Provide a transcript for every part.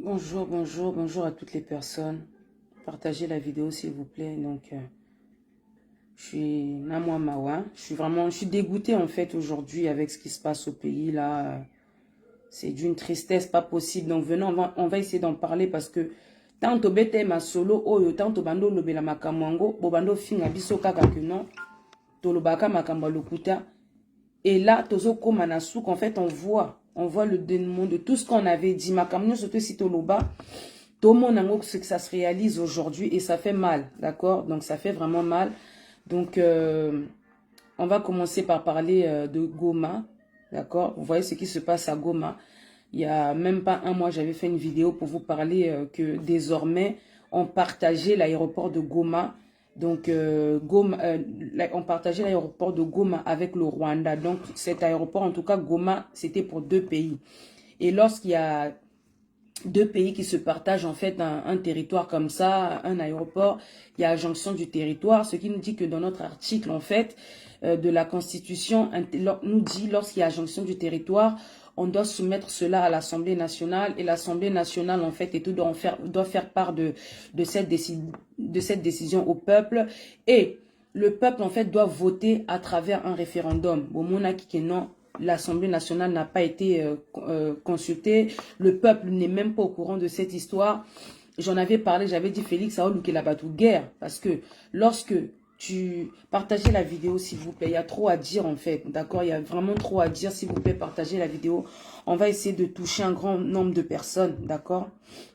Bonjour, bonjour, bonjour à toutes les personnes. Partagez la vidéo s'il vous plaît. Donc, je suis Namwa Mawa. Je suis dégoûtée en fait aujourd'hui avec ce qui se passe au pays là. C'est d'une tristesse pas possible. Donc, venons, on va essayer d'en parler parce que tant que bete ma solo oyo, tant que bando lobela makamango, bobando finga biso kaka que non, tolobaka makamba lokuta. Et là, tozo komanasouk, en fait, on voit le dénouement de tout ce qu'on avait dit. Makamno, surtout si toloba, tout le monde ce que ça se réalise aujourd'hui et ça fait mal, d'accord? Donc, ça fait vraiment mal. Donc, on va commencer par parler de Goma, d'accord? Vous voyez ce qui se passe à Goma. Il y a même pas un mois, j'avais fait une vidéo pour vous parler que désormais, on partageait l'aéroport de Goma. Donc, on partageait l'aéroport de Goma avec le Rwanda. Donc, cet aéroport, en tout cas, Goma, c'était pour 2 pays. Et lorsqu'il y a 2 pays qui se partagent, en fait, un territoire comme ça, un aéroport, il y a adjonction du territoire, ce qui nous dit que dans notre article, en fait, de la Constitution, nous dit, lorsqu'il y a adjonction du territoire, on doit soumettre cela à l'Assemblée nationale et l'Assemblée nationale, en fait, et tout doit faire part de cette décision au peuple. Et le peuple, en fait, doit voter à travers un référendum. Bon, mon acquis non, l'Assemblée nationale n'a pas été consultée. Le peuple n'est même pas au courant de cette histoire. J'en avais parlé, j'avais dit Félix Saoul qui la batou guerre. Parce que lorsque tu partagez la vidéo, s'il vous plaît. Il y a trop à dire, en fait. D'accord? Il y a vraiment trop à dire. S'il vous plaît, partagez la vidéo. On va essayer de toucher un grand nombre de personnes. D'accord?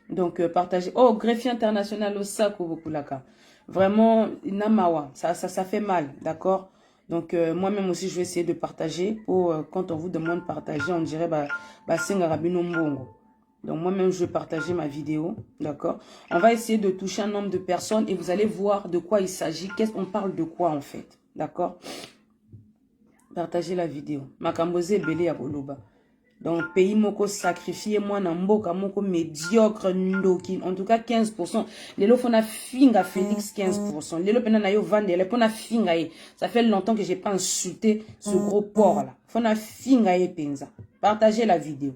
Donc, partagez. Oh, greffier international au sac, Obokulaka. Vraiment, Namawa. Ça fait mal. D'accord? Donc, moi-même aussi, je vais essayer de partager. Pour, quand on vous demande de partager, on dirait, Sengarabino Mbongo. Donc, moi-même, je vais partager ma vidéo, d'accord? On va essayer de toucher un nombre de personnes et vous allez voir de quoi il s'agit. Qu'est-ce qu'on parle de quoi, en fait, d'accord? Partagez la vidéo. Makamboze Belé à Boloba. Donc, pays moko sacrifié, moi, namboka moko médiocre, ndoki. En tout cas, 15%. Lelo fona finga Félix, 15%. Lelo pena na yo vande, le pona finga ye. Ça fait longtemps que j'ai pas insulté ce gros porc-là. Fona finga ye penza. Partagez la vidéo.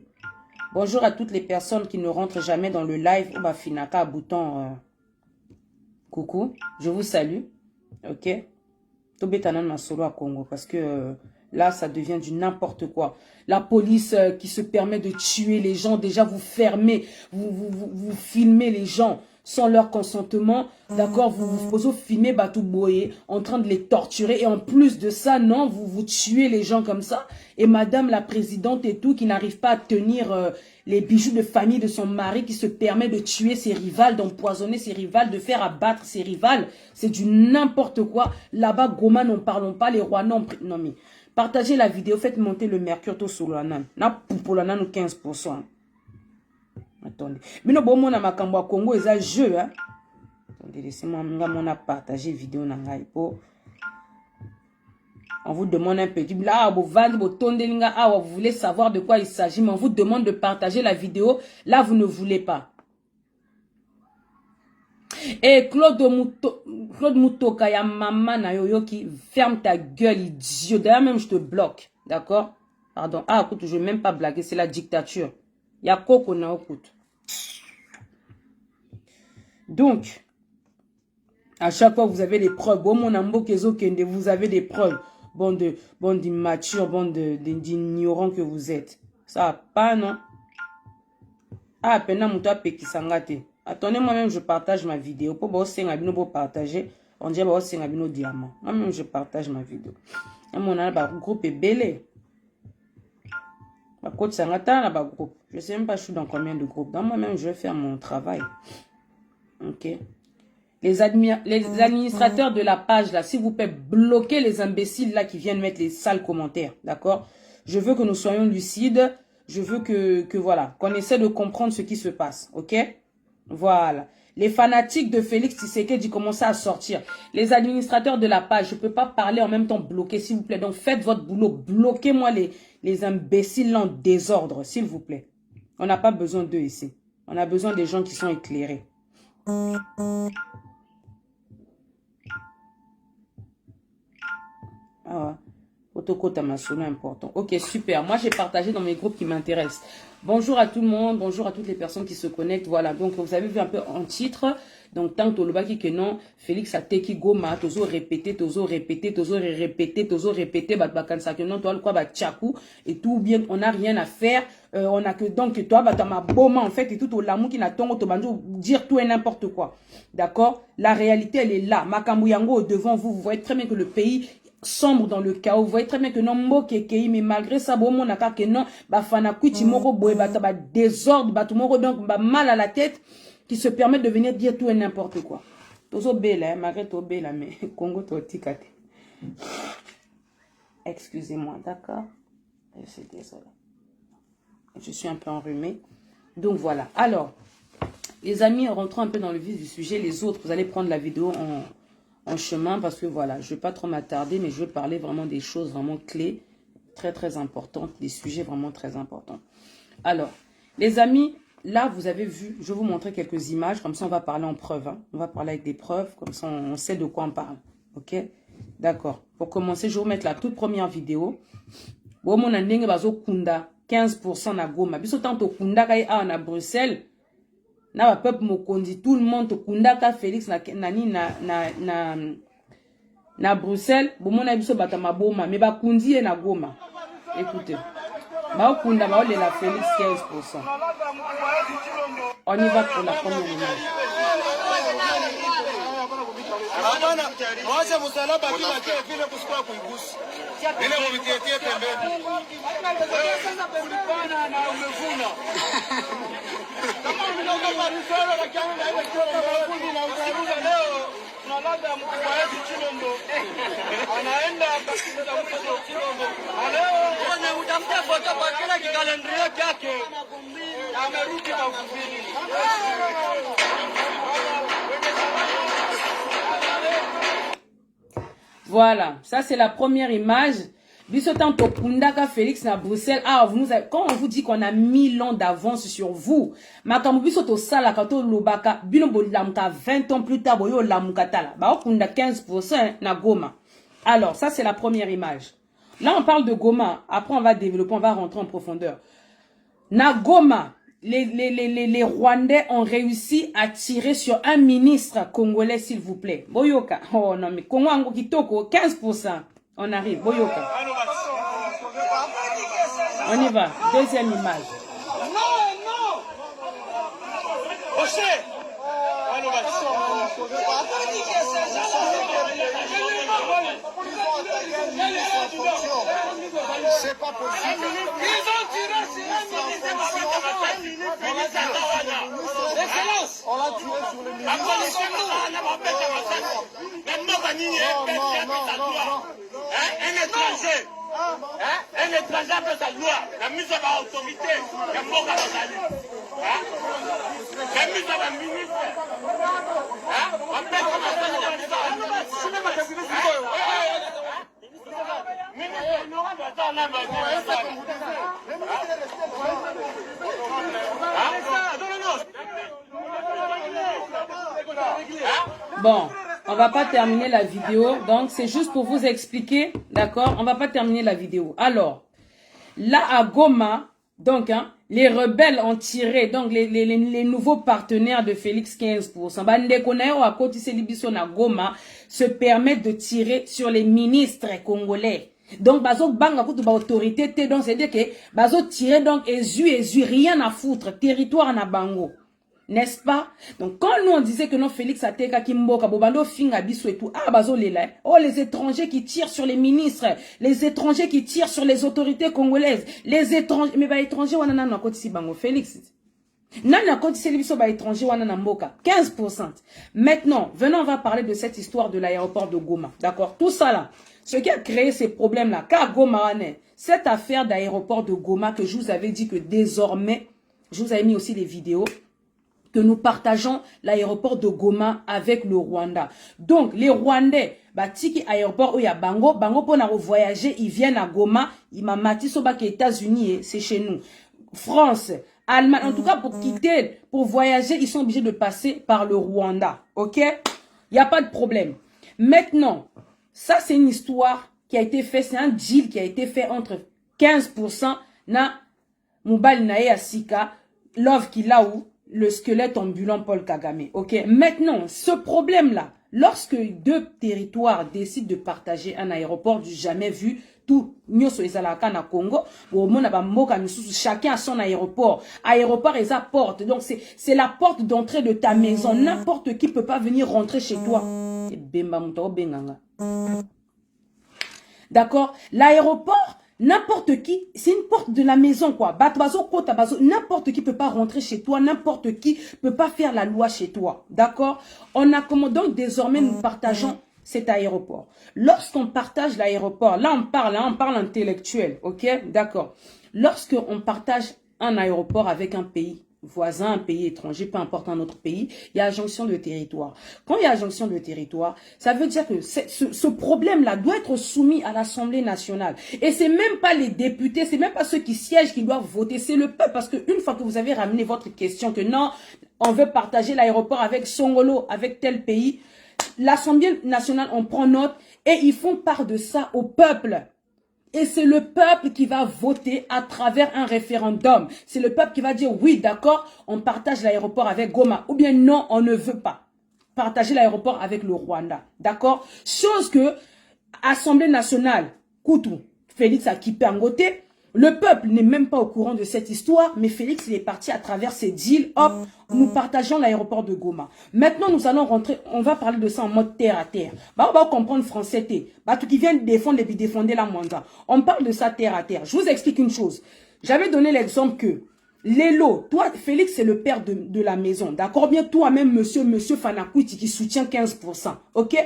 Bonjour à toutes les personnes qui ne rentrent jamais dans le live. Oba Finaka, bouton coucou. Je vous salue. Ok. Tobetanan Masolo à Congo. Parce que là, ça devient du n'importe quoi. La police qui se permet de tuer les gens. Déjà, vous fermez. Vous filmez les gens sans leur consentement. D'accord, vous filmez Batou Boye en train de les torturer. Et en plus de ça, non, vous tuez les gens comme ça. Et madame la présidente et tout, qui n'arrive pas à tenir les bijoux de famille de son mari, qui se permet de tuer ses rivales, d'empoisonner ses rivales, de faire abattre ses rivales. C'est du n'importe quoi. Là-bas, Goma, n'en parlons pas. Les rois, non. Non, mais partagez la vidéo. Faites monter le mercure sur la nan. Na pour la nan, 15%. Attendez. Mais non, bon, mon amakambo Congo, c'est un jeu, hein. Attendez, laissez-moi partager vidéo nangai pour. On vous demande un petit là, vous voulez savoir de quoi il s'agit, mais on vous demande de partager la vidéo. Là, vous ne voulez pas. Et Claude Moutoka, ya maman na yo qui ferme ta gueule, idiot. D'ailleurs, même je te bloque. D'accord? Pardon. Ah, écoute, je ne vais même pas blaguer, c'est la dictature. Il y a Coco na écoute. Donc, à chaque fois, vous avez des preuves. Bon, mon ambo kezo kende, vous avez des preuves. Bon d'immature, bon d'ignorant que vous êtes. Ça pas, non? Ah, pena mouta pekisangate. Attendez, moi-même, je partage ma vidéo. Pour bon, c'est un pour partager. On dirait que c'est un diamant. Moi-même, je partage ma vidéo. Et mon groupe est belé. Ma coach sangata, là, groupe. Je sais même pas, je suis dans combien de groupes. Dans moi-même, je vais faire mon travail. Ok. Les administrateurs de la page, là, s'il vous plaît, bloquez les imbéciles, là, qui viennent mettre les sales commentaires, d'accord? Je veux que nous soyons lucides. Je veux que voilà, qu'on essaie de comprendre ce qui se passe, ok? Voilà. Les fanatiques de Félix Tshisekedi commencent à sortir. Les administrateurs de la page, je ne peux pas parler en même temps bloquer, s'il vous plaît. Donc, faites votre boulot. Bloquez-moi les imbéciles en désordre, s'il vous plaît. On n'a pas besoin d'eux ici. On a besoin des gens qui sont éclairés. Ah ouais. Important. Ok, super. Moi, j'ai partagé dans mes groupes qui m'intéressent. Bonjour à tout le monde. Bonjour à toutes les personnes qui se connectent. Voilà. Donc, vous avez vu un peu en titre. Donc, tant que le baki que non, Félix a teki goma, tozo répété, ça que non, toi, le quoi, bah, tchakou, et tout bien, on n'a rien à faire. On a que, donc, toi, bah, t'as ma boma, en fait, et tout au lamou qui n'a ton banjo, dire tout et n'importe quoi. D'accord? La réalité, elle est là. Makambuyango, devant vous, vous voyez très bien que le pays sombre dans le chaos. Vous voyez très bien que non, mais malgré ça, bon, mon aka que non, bah, fana kuiti moko boye, bah, désordre, bah, tout moko, donc, bah, mal à la tête, qui se permettent de venir dire tout et n'importe quoi. Tozo bela, malgré to bela, mais Congo to tikate. Excusez-moi, d'accord? Je suis désolée. Je suis un peu enrhumée. Donc, voilà. Alors, les amis, rentrons un peu dans le vif du sujet. Les autres, vous allez prendre la vidéo en chemin parce que voilà, je ne vais pas trop m'attarder, mais je veux parler vraiment des choses vraiment clés, très très importantes, des sujets vraiment très importants. Alors, les amis, là vous avez vu, je vais vous montrer quelques images, comme ça on va parler en preuve, hein. On va parler avec des preuves, comme ça on sait de quoi on parle, ok? D'accord, pour commencer, je vais vous mettre la toute première vidéo. Bon, mon andenge bazo kunda, 15% na goma, biso tanto kunda kai a na Bruxelles, na ba peuple mokondi, tout le monde kundaka Félix na Bruxelles, bon mon abiso bata maboma, mais ba kundi e na goma. Écoutez, ba kunda ba ole la Félix 15%. On y va pour la première image. Voilà, ça c'est la première image. Bisotanto Kundaka Félix na Bruxelles. Ah, quand on vous dit qu'on a 1000 ans d'avance sur vous, Makamu Bisoto Sala Kato Lobaka, Binombo Lamka 20 ans plus tard, Boyo Lamukatala. Bah, Kunda 15% na Goma. Alors, ça c'est la première image. Là, on parle de Goma. Après, on va développer, on va rentrer en profondeur. Na Goma, les Rwandais ont réussi à tirer sur un ministre congolais, s'il vous plaît. Boyoka. Oh non, mais Congo Ango Kitoko, 15%. On arrive. Boyoka. On y va. Deuxième image. C'est pas possible. Ils ont tiré sur Excellence. On l'a tué sur le ministre. Un étranger. Un étranger après sa loi. La mise à l'autorité. La mort à la la mise à la ministre. Bon, on va pas terminer la vidéo, donc c'est juste pour vous expliquer, d'accord? On va pas terminer la vidéo. Alors, là à Goma, donc, hein, les rebelles ont tiré, donc les nouveaux partenaires de Félix 15%. Bandekoneo à côté Libiso na Goma se permettent de tirer sur les ministres congolais. Donc, bazo banga kutu ba autorité, donc c'est-à-dire que bazo tirer donc ezu, rien à foutre, territoire na bango. N'est-ce pas? Donc, quand nous on disait que non, Félix Ateka Kimboka, Bobando Finga Bissou et tout, ah, bazo lela. Oh, les étrangers qui tirent sur les ministres, les étrangers qui tirent sur les autorités congolaises, les étrangers, mais bah, étrangers, on en a côté si bango, Félix. Nana Koti Célibiso ba étranger wana na mboka 15%. Maintenant, venons, on va parler de cette histoire de l'aéroport de Goma. D'accord? Tout ça là, ce qui a créé ces problèmes-là, car Goma, cette affaire d'aéroport de Goma que je vous avais dit que désormais, je vous avais mis aussi des vidéos, que nous partageons l'aéroport de Goma avec le Rwanda. Donc, les Rwandais, tiki aéroport où il y a Bango pour voyager, ils viennent à Goma, ils m'a mati soba que États-Unis, c'est chez nous. France, Allemagne, en tout cas pour quitter, pour voyager, ils sont obligés de passer par le Rwanda. Ok? Il n'y a pas de problème. Maintenant, ça c'est une histoire qui a été faite, c'est un deal qui a été fait entre 15% na Mubali Nae Asika, Love Kilaou, le squelette ambulant Paul Kagame. Ok? Maintenant, ce problème-là, lorsque deux territoires décident de partager un aéroport du jamais vu, tout nyoso ezalaka na Congo, chacun a son aéroport. Aéroport et sa porte. Donc c'est la porte d'entrée de ta maison. N'importe qui peut pas venir rentrer chez toi. D'accord? L'aéroport, n'importe qui, c'est une porte de la maison, quoi. N'importe qui peut pas rentrer chez toi, n'importe qui peut pas faire la loi chez toi. D'accord? On a comme donc désormais nous partageons cet aéroport. Lorsqu'on partage l'aéroport, là on parle intellectuel, ok? D'accord. Lorsqu'on partage un aéroport avec un pays voisin, un pays étranger, peu importe un autre pays, il y a jonction de territoire. Quand il y a jonction de territoire, ça veut dire que ce problème-là doit être soumis à l'Assemblée nationale. Et c'est même pas les députés, c'est même pas ceux qui siègent qui doivent voter, c'est le peuple. Parce qu'une fois que vous avez ramené votre question que non, on veut partager l'aéroport avec Songolo, avec tel pays, l'Assemblée nationale en prend note et ils font part de ça au peuple. Et c'est le peuple qui va voter à travers un référendum. C'est le peuple qui va dire oui, d'accord, on partage l'aéroport avec Goma. Ou bien non, on ne veut pas partager l'aéroport avec le Rwanda. D'accord? Chose que Assemblée nationale, Koutou, Félix Akipangote, le peuple n'est même pas au courant de cette histoire, mais Félix il est parti à travers ses deals. Hop, nous partageons l'aéroport de Goma. Maintenant, nous allons rentrer, on va parler de ça en mode terre à terre. On va comprendre français. Tout qui vient défendre et puis défendre la Mwanda. On parle de ça terre à terre. Je vous explique une chose. J'avais donné l'exemple que Lélo, toi, Félix, c'est le père de la maison. D'accord? Bien, toi-même, monsieur Fanakouiti qui soutient 15%. Ok?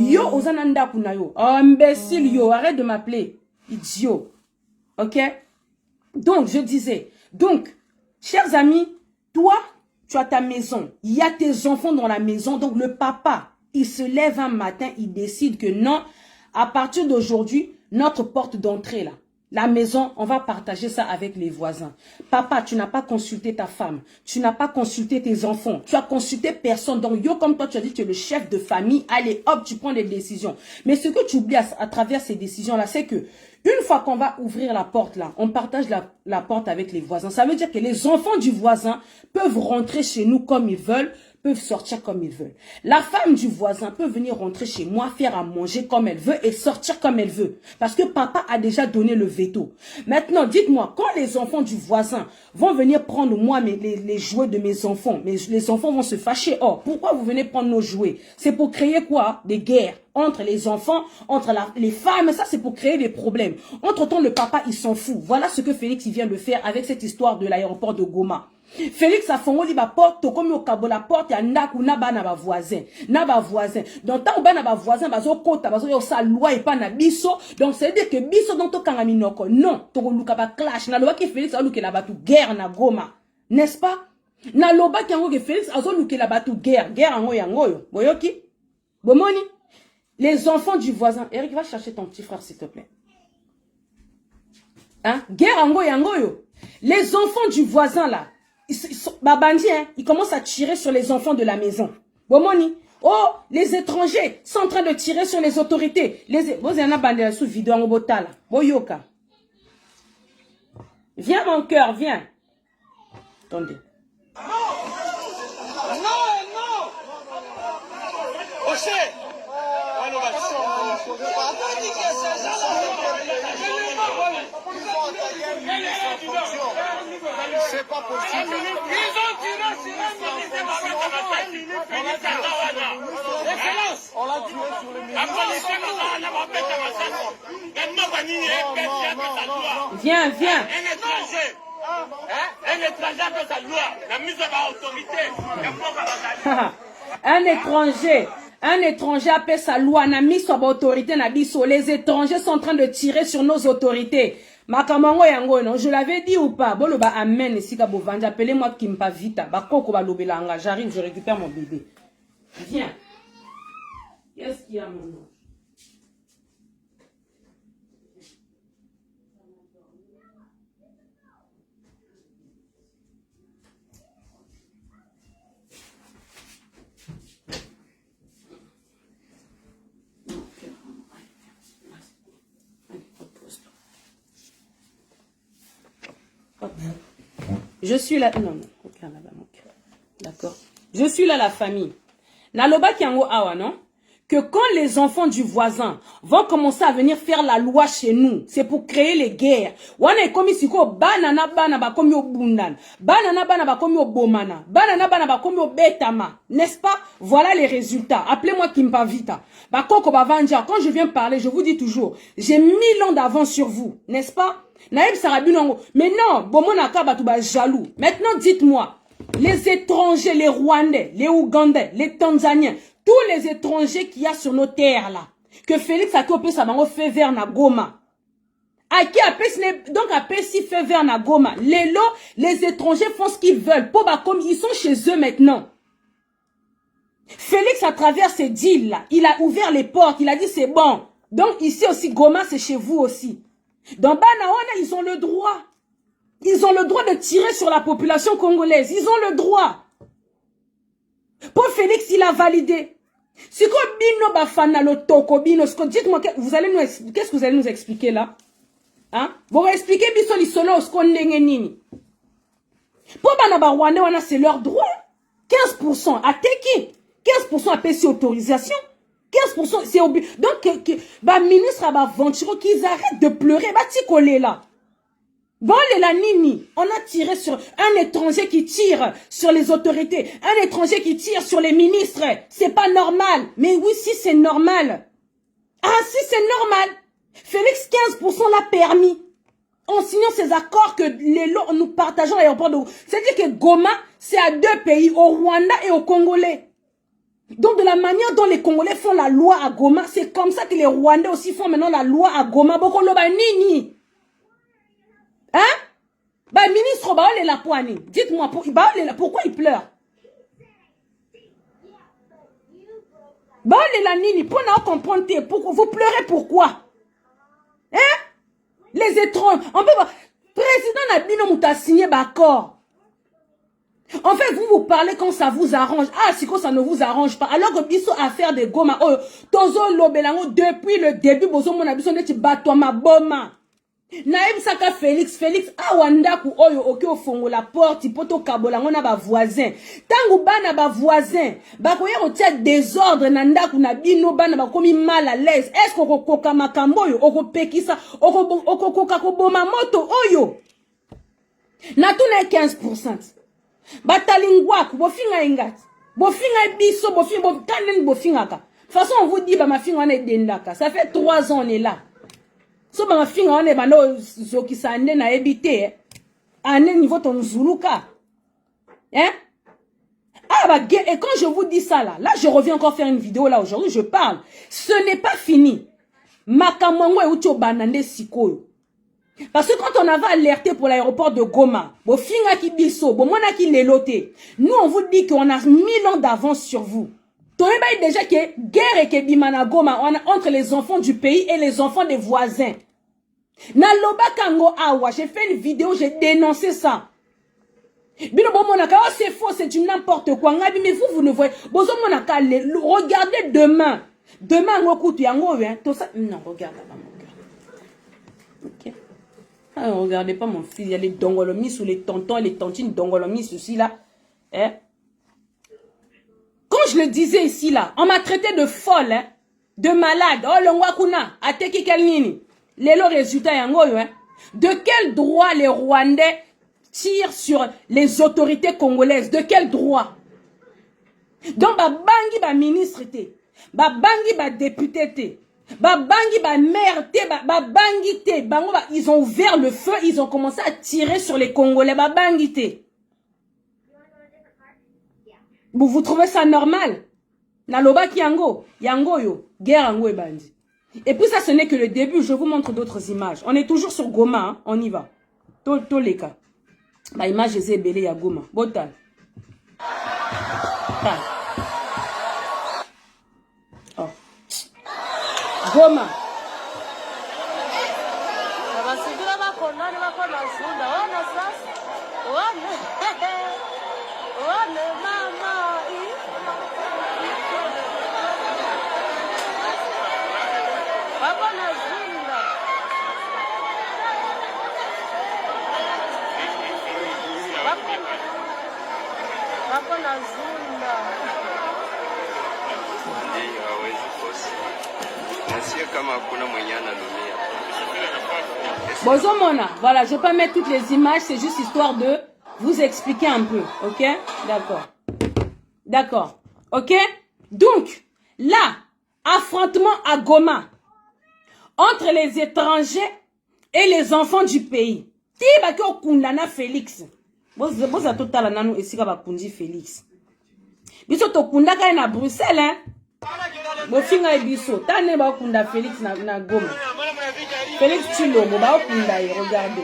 Yo, Ozananda Kunayo. Oh, imbécile, yo, arrête de m'appeler. Idiot. Ok? Donc, je disais, donc, chers amis, toi, tu as ta maison. Il y a tes enfants dans la maison. Donc, le papa, il se lève un matin, il décide que non, à partir d'aujourd'hui, notre porte d'entrée, là, la maison, on va partager ça avec les voisins. Papa, tu n'as pas consulté ta femme. Tu n'as pas consulté tes enfants. Tu as consulté personne. Donc, yo, comme toi, tu as dit, tu es le chef de famille. Allez, hop, tu prends des décisions. Mais ce que tu oublies à travers ces décisions-là, c'est que une fois qu'on va ouvrir la porte là, on partage la porte avec les voisins. Ça veut dire que les enfants du voisin peuvent rentrer chez nous comme ils veulent, peuvent sortir comme ils veulent. La femme du voisin peut venir rentrer chez moi, faire à manger comme elle veut et sortir comme elle veut. Parce que papa a déjà donné le veto. Maintenant, dites-moi, quand les enfants du voisin vont venir prendre moi les jouets de mes enfants, les enfants vont se fâcher. Oh, pourquoi vous venez prendre nos jouets? C'est pour créer quoi? Des guerres entre les enfants, entre les femmes. Ça, c'est pour créer des problèmes. Entre-temps, le papa, il s'en fout. Voilà ce que Félix il vient de faire avec cette histoire de l'aéroport de Goma. Félix a fongoli ba porte comme au cabo la porte ya ndaku na ba voisin donc tant ba na ba voisin bazo kota bazo yo sa loi et pas na biso donc c'est dire que biso donc to kanga minoko non to luka ba clash na loba ki Félix a luka la batu guerre na Goma, n'est-ce pas? Na loba ki ngo ke Félix azo luka la batu guerre ngo yango boyoki bomoni. Les enfants du voisin, Eric, va chercher ton petit frère s'il te plaît. Hein? Guerre ngo yango yo. Les enfants du voisin là, ils commencent à tirer sur les enfants de la maison. Bomoni. Oh, les étrangers sont en train de tirer sur les autorités. Viens mon cœur, viens. Attendez. C'est pas possible. Ils ont tiré sur on l'a tué sur les Viens, viens. Un étranger appelle sa loi. La mise à l'autorité. Un étranger appelle sa loi. Na mise à l'autorité. Les étrangers sont en train de tirer sur nos autorités. Makamango yango non, je l'avais dit ou pas? Bolo ba amen ici ka bovanja, appelez-moi Kimpa Vita. Ba koko ba lobelanga, j'arrive, je récupère mon bébé. Viens. Qu'est-ce qu'il y a mon nom? Je suis là. Non, non, regarde là-bas, mon cœur. D'accord. Je suis là, la famille. Naloba Kiango Awa, non? Que quand les enfants du voisin vont commencer à venir faire la loi chez nous, c'est pour créer les guerres. Wana komi siko banana bana ba komi o bundan. Banana bana ba komi o bomana. Banana bana ba komi o betama. N'est-ce pas? Voilà les résultats. Appelez-moi Kimpa Vita. Ba koko ba vanja. Quand je viens parler, je vous dis toujours, j'ai 1000 ans d'avance sur vous. N'est-ce pas? Naïb Sarabinongo. Mais non, Bomonaka Batouba jaloux. Maintenant, dites-moi, les étrangers, les Rwandais, les Ougandais, les Tanzaniens, tous les étrangers qu'il y a sur nos terres là, que Félix a coupé sa maman fait vers na Goma. A qui appelle donc appelle si fait vers na Goma. Les étrangers font ce qu'ils veulent. Comme ils sont chez eux maintenant. Félix, à travers ces deals là, il a ouvert les portes, il a dit c'est bon. Donc ici aussi, Goma, c'est chez vous aussi. Dans Banawana, ils ont le droit. Ils ont le droit de tirer sur la population congolaise. Ils ont le droit. Pour Félix, il a validé. Si bino bafana lo toko bino, dites-moi, qu'est-ce que vous allez nous expliquer là? Hein? Vous expliquez biso li solo sko ndenge nini? Pour Banaba Rwanda, c'est leur droit. 15% à Teki. 15% à PC autorisation. 15% c'est obligé. Donc, ministre à Venturo qu'ils arrêtent de pleurer. Bah, tikolé là. Bon, la nini, on a tiré sur un étranger qui tire sur les autorités. Un étranger qui tire sur les ministres. C'est pas normal. Mais oui, si c'est normal. Ah, si c'est normal. Félix, 15% l'a permis. En signant ces accords que nous partageons l'aéroport de... C'est-à-dire que Goma, c'est à 2 pays, au Rwanda et au Congolais. Donc, de la manière dont les Congolais font la loi à Goma, c'est comme ça que les Rwandais aussi font maintenant la loi à Goma. Bokoloba nini. Hein? Bah, ministre, bah, la poignée. Dites-moi, pourquoi il pleure? Bah, la nini, pour nous comprendre, pourquoi vous pleurez, pourquoi? Hein? Les étrangers, on peut pas. Président Nabino Mouta signé d'accord. En fait, vous parlez quand ça vous arrange. Ah, si ça ne vous arrange pas. Alors que biso affaire de Goma, oh, tozo lobelango depuis le début, bozo mon abiso neti bato ma boma. Naïm Saka Félix, awandaku oyo oke ofongo la porte, poto kabolango na ba voisin. Tangu bana ba voisin, bakoye kotia désordre na ndaku na bino bana bakomi mal à l'aise. Est-ce qu'on koka makambo oyo, oko pekisa, oko koka koboma moto oyo? Na tout na 15%. Batalingwaku, bofinga ingati. Bofinga biso, bofinga, kanen bofinga ka. De toute façon, on vous dit, bah ma finga on est dendaka. Ça fait 3 ans on est là. So ba finga on est bano zoki sande na ebité ane niveau ton zuluka. Hein? Ah bah et quand je vous dis ça là je reviens encore faire une vidéo là aujourd'hui, je parle. Ce n'est pas fini. Makamongo e ucho banande sikoyo. Parce que quand on avait alerté pour l'aéroport de Goma, bo finga ki biso, bo mona ki leloté. Nous on vous dit qu'on a 1000 ans d'avance sur vous. Déjà que guerre et que bimana Goma entre les enfants du pays et les enfants des voisins. Naloba Kango Awa, j'ai fait une vidéo, j'ai dénoncé ça. Bino bomonaka, oh c'est faux, c'est du n'importe quoi. Mais vous ne voyez. Bozo monaka, regardez demain. Demain, ngokutu yango, tout ça. Non, regarde là, mon gars. Ok. Ah, regardez pas mon fils, il y a les dongolomis ou les tontons et les tontines dongolomis aussi là. Hein? Quand je le disais ici, là, on m'a traité de folle, hein, de malade. Oh, le Nwakuna, ateki kelnini. Lelo résultat yangoyo, hein. De quel droit les Rwandais tirent sur les autorités congolaises? De quel droit? Donc, ba bangi ba ministre te, ba bangi ba député te, Babangi, ba merde, babangi te. Bango, ils ont ouvert le feu, ils ont commencé à tirer sur les Congolais. Babangi te. Vous trouvez ça normal? Naloba ki yango, yango yo, guerre yango et bandi. Et puis ça, ce n'est que le début. Je vous montre d'autres images. On est toujours sur Goma, hein? On y va. Tous les cas. Bah, image est belé à Goma. Botal. Ah. Oh. Goma. Bozomona, voilà, je vais pas mettre toutes les images, c'est juste histoire de vous expliquer un peu, ok? D'accord. D'accord, ok? Donc, là, affrontement à Goma entre les étrangers et les enfants du pays. Tiba ki okundana Félix. Boza totala nanu esika bakundi Félix. Biso tokunda kaya na Bruxelles, hein? Bofinga biso, tane ba okunda Félix na Goma. Félix Tshilombo ba okunda ye, regardez.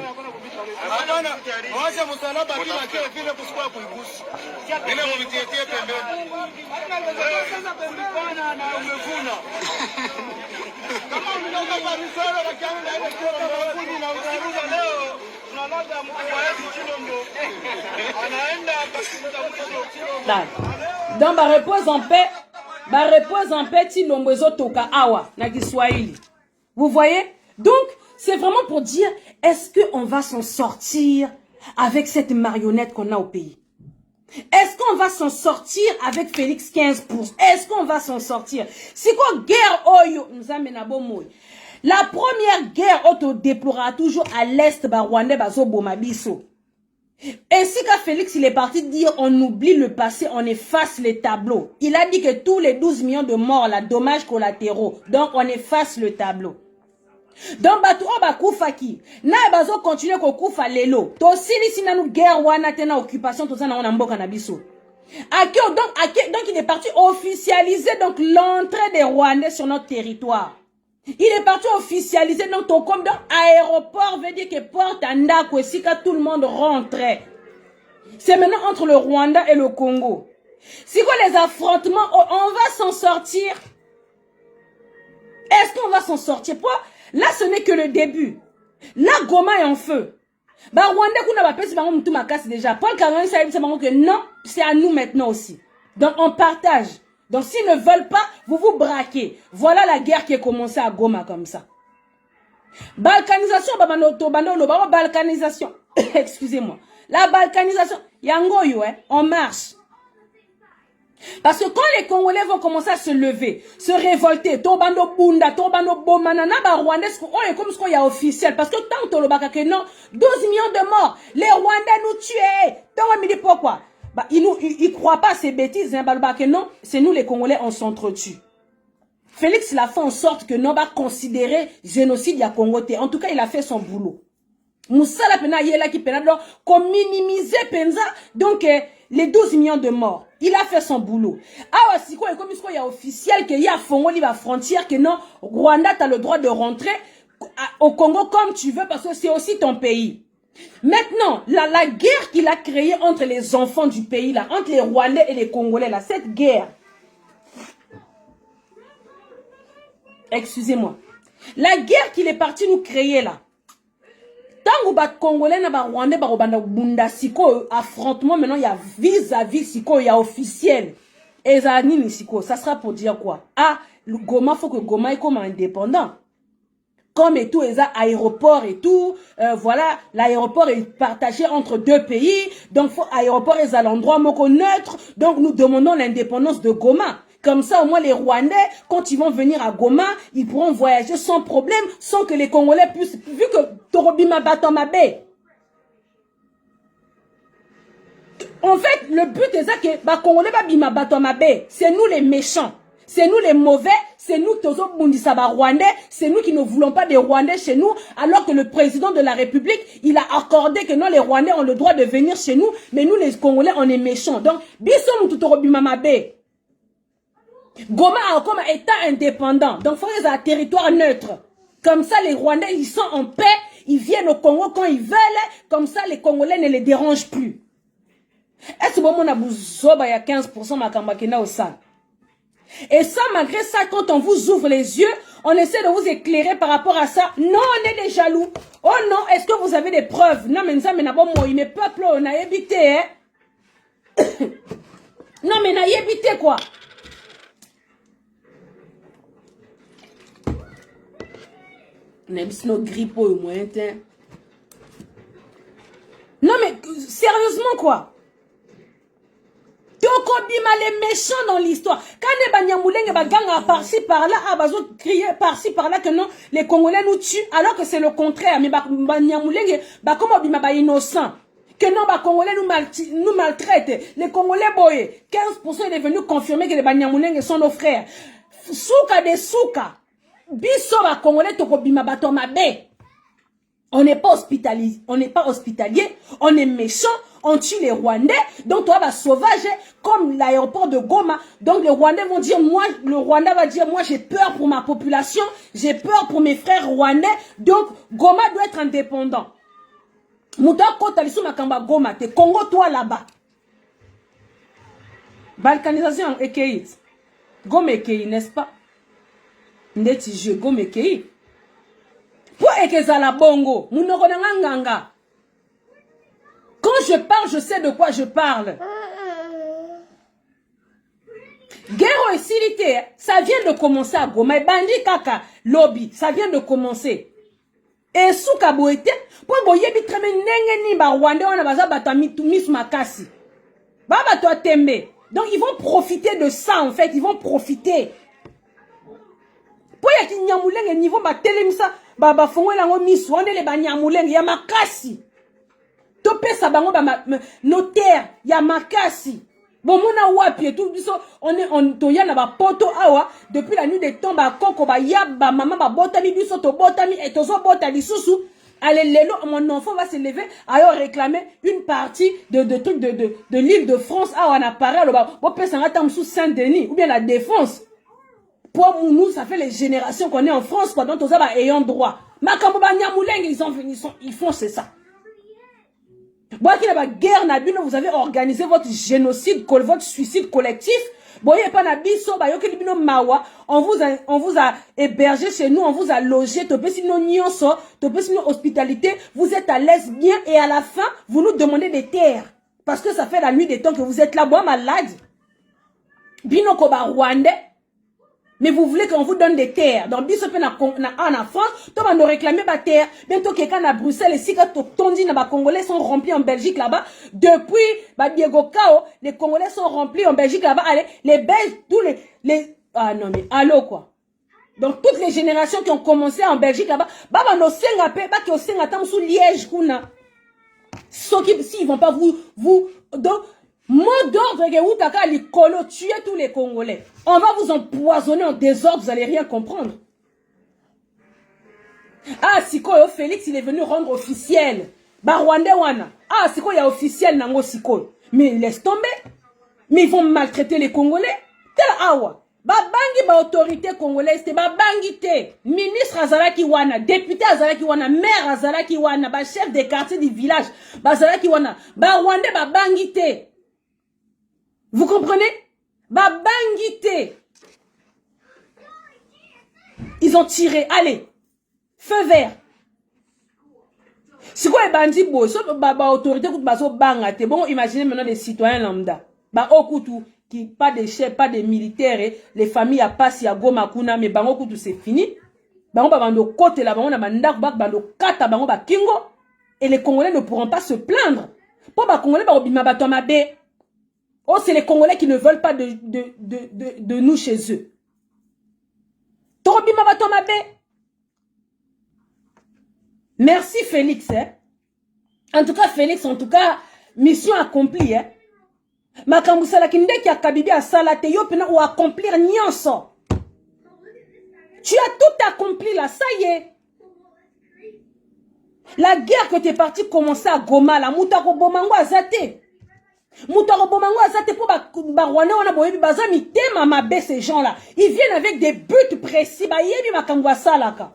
Donc ba repose en paix Tshilombo ezotoka awa na Kiswahili. Vous voyez? Donc c'est vraiment pour dire, est-ce qu'on va s'en sortir avec cette marionnette qu'on a au pays? Est-ce qu'on va s'en sortir avec Félix 15%? Est-ce qu'on va s'en sortir? C'est quoi guerre oyo? Nous amène à bon mot. La première guerre auto-déplorera toujours à l'est ba Rwanda bazo bomabiso. Ainsi qu'à Félix, il est parti dire on oublie le passé, on efface les tableaux. Il a dit que tous les 12 millions de morts, là, dommages collatéraux. Donc on efface le tableau. Donc bato bakufa ki na bazo continuer ko kufa lelo to sili sina nu guerre wana tena occupation to sana na mboka na biso donc il est parti officialiser donc l'entrée des Rwandais sur notre territoire. Il est parti officialiser donc ton comme dans aéroport veut dire que porte anda ko sika tout le monde rentrait. C'est maintenant entre le Rwanda et le Congo. C'est quoi les affrontements? On va s'en sortir. Est-ce qu'on va s'en sortir? Pourquoi? Là, ce n'est que le début. Là, Goma est en feu. Bah, Rwanda, qu'on a pas pèsé, on tout ma casse déjà. Paul Kagame, ça dit que non, c'est à nous maintenant aussi. Donc, on partage. Donc, s'ils ne veulent pas, vous vous braquez. Voilà la guerre qui est commencée à Goma comme ça. Balkanisation, balkanisation. Excusez-moi. La balkanisation, yangoyo, on marche. Parce que quand les Congolais vont commencer à se lever, se révolter, Tobando Bunda, Tobando Bomanana, Rwandais, on est comme ce qu'il y a officiel. Parce que tant que le Baka non, 12 millions de morts, les Rwandais nous tuent. Donc on me dit pourquoi? Bah, ils croient pas à ces bêtises, hein, non, c'est nous les Congolais, on s'entretue. Félix l'a fait en sorte que non, va considérer génocide à Congo. En tout cas, il a fait son boulot. Moussala Pena Yela qui pena donc, comme minimiser Penza, donc les 12 millions de morts. Il a fait son boulot. Ah, c'est quoi, comme il y a officiel qu'il y a Fongo, il va frontière, que non, Rwanda, tu as le droit de rentrer au Congo comme tu veux parce que c'est aussi ton pays. Maintenant, la guerre qu'il a créée entre les enfants du pays, là, entre les Rwandais et les Congolais, là, cette guerre. Excusez-moi. La guerre qu'il est parti nous créer, là. Tant que les Congolais na Rwandais ba bunda siko affrontement maintenant il y a vis-à-vis siko il y a officiel. Et ça ni siko ça sera pour dire quoi? Ah, le Goma faut que Goma est comme indépendant. Comme et tout les aéroports et tout voilà, l'aéroport est partagé entre deux pays. Donc faut aéroport est à l'endroit moko neutre. Donc nous demandons l'indépendance de Goma. Comme ça, au moins, les Rwandais, quand ils vont venir à Goma, ils pourront voyager sans problème, sans que les Congolais puissent, vu que Torobima Batomabé. En fait, le but est ça que, Congolais Bima Batomabé, c'est nous les méchants. C'est nous les mauvais, c'est nous Tozo Bundisaba Rwandais, c'est nous qui ne voulons pas des Rwandais chez nous, alors que le président de la République, il a accordé que non, les Rwandais ont le droit de venir chez nous, mais nous les Congolais, on est méchants. Donc, biso Mututorobi Mamabe. Goma a comme État indépendant, donc il faut un territoire neutre. Comme ça, les Rwandais, ils sont en paix, ils viennent au Congo quand ils veulent, comme ça, les Congolais ne les dérangent plus. Est-ce que bon, on a besoin il y a 15% Makambakena au sang? Et ça, malgré ça, quand on vous ouvre les yeux, on essaie de vous éclairer par rapport à ça. Non, on est des jaloux. Oh non, est-ce que vous avez des preuves? Non, mais ça, mais bon, moi, mes peuples, on a évité, hein. Non, mais on a évité, quoi. On a mis nos grippes au moins, non, mais sérieusement, quoi. Tokobima les méchants dans l'histoire. Quand les Banyamulenge baganga par-ci par-là, bazo crier par-ci par-là que non, les Congolais nous tuent, alors que c'est le contraire. Mais Banyamulenge, comment bima ba innocent. Que non, les Congolais nous maltraitent. Les Congolais boyés, 15% est devenu confirmé que les Banyamulenge sont nos frères. Souka de souka. Biso ba Congolais tokobima batomabe. On n'est pas hospitalier, on est méchant, on tue les Rwandais, donc toi vas sauvage comme l'aéroport de Goma. Donc les Rwandais vont dire, le Rwanda va dire, moi j'ai peur pour ma population, j'ai peur pour mes frères rwandais, donc Goma doit être indépendant. Mouta kota lisu makamba Goma, te Congo toi là-bas. Balkanisation ekei. Goma ekei, n'est-ce pas? Ndeti je Goma ekei. Pour ekezala bongo, nganga. Quand je parle, je sais de quoi je parle. Guerre et silité, ça vient de commencer à Goma. Bandi kaka, lobby, ça vient de commencer. Et souka boete, pour boyebi treme nenge ni ba Rwanda wana baza batami tumis makasi. Baba to tembe. Donc ils vont profiter de ça en fait, ils vont profiter. Pour ya ki nyamulenge niveau ba telemisa ba fongo lango misu ande le ba nyamulenge ya makasi. Topesa bango ba notaire ya makasi. Bon mona wapi tout biso on toya na ba poto awa depuis la nuit des temps ba koko ba yaba maman ba botami biso to botami et tozo botali susu. Allez lelo mon enfant va se lever alors réclamer une partie de trucs de l'île de France awa na paré lo ba bo pesa ngata msu Saint-Denis ou bien la Défense. Pour nous, ça fait les générations qu'on est en France, quoi. Donc, ça va ayant droit. Makambo Banyamulenge, ils font c'est ça. Bon, qu'il y a la guerre, vous avez organisé votre génocide, votre suicide collectif. Bon, il n'y a pas d'abisso, on vous a hébergé chez nous, on vous a logé, hospitalité, vous êtes à l'aise bien et à la fin, vous nous demandez des terres. Parce que ça fait la nuit des temps que vous êtes là, bois malade. Bino Koba Rwandais. Mais vous voulez qu'on vous donne des terres. Dans Bissope en France, toi, on a réclamé ma terre. Bientôt, quelqu'un à Bruxelles, et si Tondi, les Congolais sont remplis en Belgique là-bas. Depuis, Diego Kao, les Congolais sont remplis en Belgique là-bas. Allez, les Belges, tous ah non, mais allô, quoi. Donc, toutes les générations qui ont commencé en Belgique là-bas, no senga pe, qui au senga tam sous Liège, kuna. S'ils vont pas donc, mot d'ordre que tuer tous les Congolais. On va vous empoisonner en désordre, vous n'allez rien comprendre. Ah, Sikoyo Félix, il est venu rendre officiel. Rwandais wana. Ah, Sikoyo, il y a officiel nango Sikoyo. Mais laisse tomber. Mais ils vont maltraiter les Congolais. Tel awa. Bangi autorité congolaise, bangi te. Ministre Azalaki wana, député Azalaki wana, maire Azalaki wana, chef des quartiers du village, Azalaki wana, Rwandais bangi te. Vous comprenez? Bangité. Ils ont tiré. Allez. Feu vert. C'est quoi les bandits beaux? Autorité bon, imaginez maintenant des citoyens lambda. Okutu, qui pas de chefs, pas de militaires, les familles à Passi, à Goma, Kuna, mais Okutu c'est fini. Bando côté là, bando kata, kingo. Et les Congolais ne pourront pas se plaindre. Pour Congolais, oh, c'est les Congolais qui ne veulent pas de nous chez eux. Merci Félix. Hein? En tout cas, Félix, mission accomplie. Hein? Makambusala kindeki akabibi asala te yo pena ou accomplir nyonso. Tu as tout accompli là, ça y est. La guerre que tu es parti commencer à Goma là, Moutako Bomango azate. Moutako Bomango azate pour Barwane on a boyebi bazami tema mabe ces gens là. Ils viennent avec des buts précis. Ba yebi makangwa salaka.